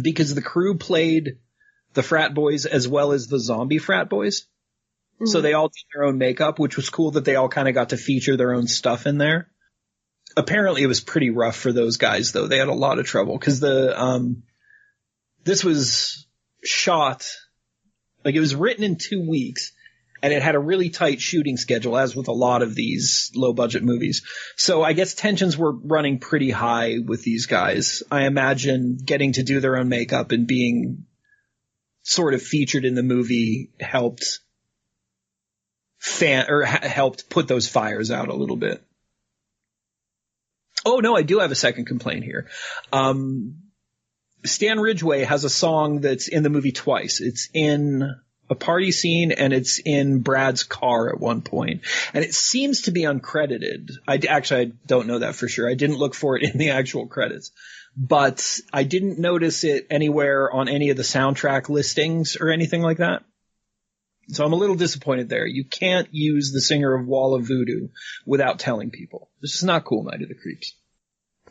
because the crew played the frat boys as well as the zombie frat boys. Mm-hmm. So they all did their own makeup, which was cool that they all kind of got to feature their own stuff in there. Apparently it was pretty rough for those guys, though. They had a lot of trouble because this was shot, like it was written in 2 weeks, and it had a really tight shooting schedule, as with a lot of these low-budget movies. So I guess tensions were running pretty high with these guys. I imagine getting to do their own makeup and being sort of featured in the movie helped helped put those fires out a little bit. Oh, no, I do have a second complaint here. Stan Ridgway has a song that's in the movie twice. It's in a party scene and it's in Brad's car at one point. And it seems to be uncredited. I don't know that for sure. I didn't look for it in the actual credits. But I didn't notice it anywhere on any of the soundtrack listings or anything like that. So I'm a little disappointed there. You can't use the singer of Wall of Voodoo without telling people. This is not cool, Night of the Creeps.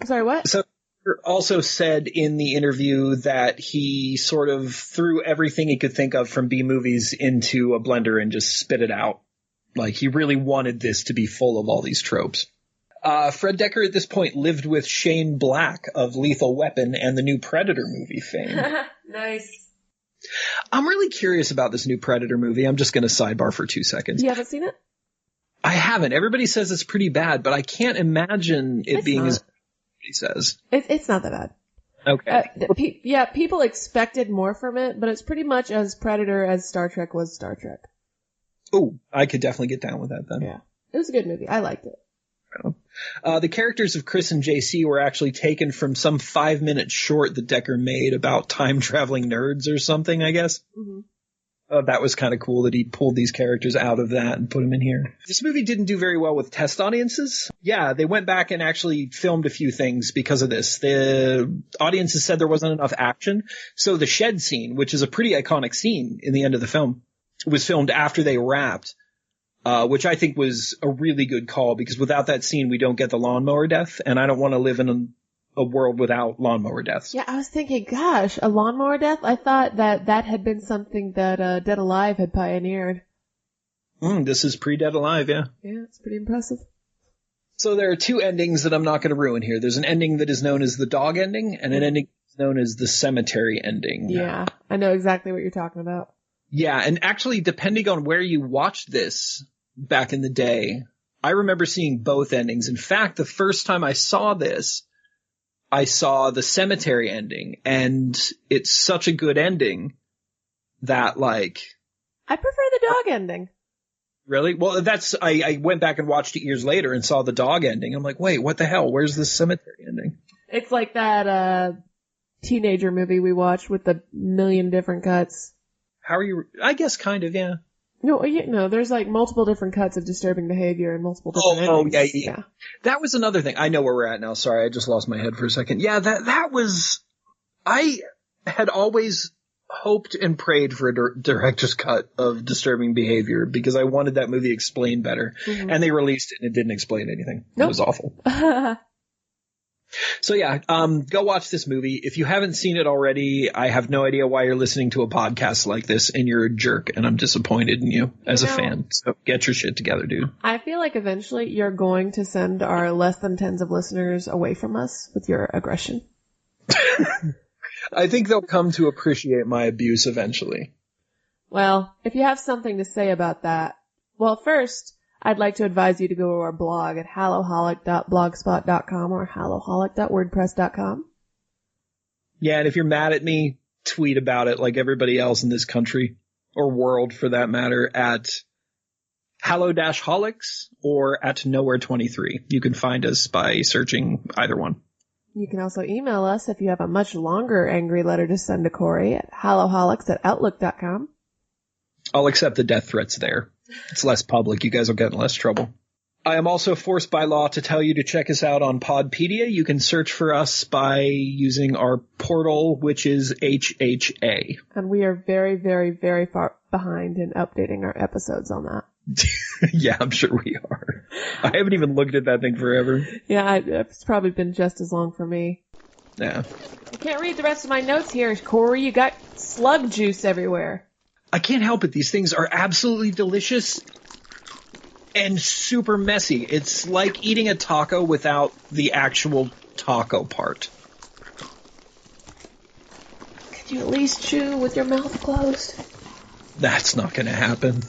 Sorry, what? So also said in the interview that he sort of threw everything he could think of from B movies into a blender and just spit it out. Like he really wanted this to be full of all these tropes. Fred Decker at this point lived with Shane Black of Lethal Weapon and the new Predator movie fame. Nice. I'm really curious about this new Predator movie. I'm just going to sidebar for 2 seconds. You haven't seen it? I haven't. Everybody says it's pretty bad, but I can't imagine it being as bad as he says. It's not that bad. Okay. People expected more from it, but it's pretty much as Predator as Star Trek was Star Trek. Oh, I could definitely get down with that then. Yeah. It was a good movie. I liked it. The characters of Chris and JC were actually taken from some 5-minute short that Decker made about time-traveling nerds or something, I guess. Mm-hmm. That was kind of cool that he pulled these characters out of that and put them in here. This movie didn't do very well with test audiences. Yeah, they went back and actually filmed a few things because of this. The audiences said there wasn't enough action. So the shed scene, which is a pretty iconic scene in the end of the film, was filmed after they wrapped. Which I think was a really good call because without that scene, we don't get the lawnmower death, and I don't want to live in a world without lawnmower deaths. Yeah, I was thinking, gosh, a lawnmower death? I thought that had been something that Dead Alive had pioneered. This is pre-Dead Alive, yeah. Yeah, it's pretty impressive. So there are 2 endings that I'm not going to ruin here. There's an ending that is known as the dog ending, and an ending that's known as the cemetery ending. Yeah, I know exactly what you're talking about. Yeah, and actually, depending on where you watched this back in the day, I remember seeing both endings. In fact, the first time I saw this, I saw the cemetery ending, and it's such a good ending that, like... I prefer the dog ending. Really? Well, I went back and watched it years later and saw the dog ending. I'm like, wait, what the hell? Where's the cemetery ending? It's like that teenager movie we watched with the million different cuts. How are you? I guess kind of, yeah. No, there's like multiple different cuts of disturbing behavior and multiple different endings. Yeah. That was another thing. I know where we're at now. Sorry, I just lost my head for a second. Yeah, that was... I had always hoped and prayed for a director's cut of disturbing behavior because I wanted that movie explained better. Mm-hmm. And they released it and it didn't explain anything. Nope. It was awful. So yeah, go watch this movie. If you haven't seen it already, I have no idea why you're listening to a podcast like this and you're a jerk and I'm disappointed in you as a fan. So get your shit together, dude. I feel like eventually you're going to send our less than tens of listeners away from us with your aggression. I think they'll come to appreciate my abuse eventually. Well, if you have something to say about that, well, first, I'd like to advise you to go to our blog at hallow-holic.blogspot.com or hallow-holic.wordpress.com. Yeah, and if you're mad at me, tweet about it like everybody else in this country, or world for that matter, at Hallow-Holics or at Nowhere23. You can find us by searching either one. You can also email us if you have a much longer angry letter to send to Corey at Hallow-Holics@outlook.com. I'll accept the death threats there. It's less public. You guys will get in less trouble. I am also forced by law to tell you to check us out on Podpedia. You can search for us by using our portal, which is HHA. And we are very, very, very far behind in updating our episodes on that. Yeah, I'm sure we are. I haven't even looked at that thing forever. Yeah, it's probably been just as long for me. Yeah. I can't read the rest of my notes here, Corey. You got slug juice everywhere. I can't help it. These things are absolutely delicious and super messy. It's like eating a taco without the actual taco part. Could you at least chew with your mouth closed? That's not going to happen.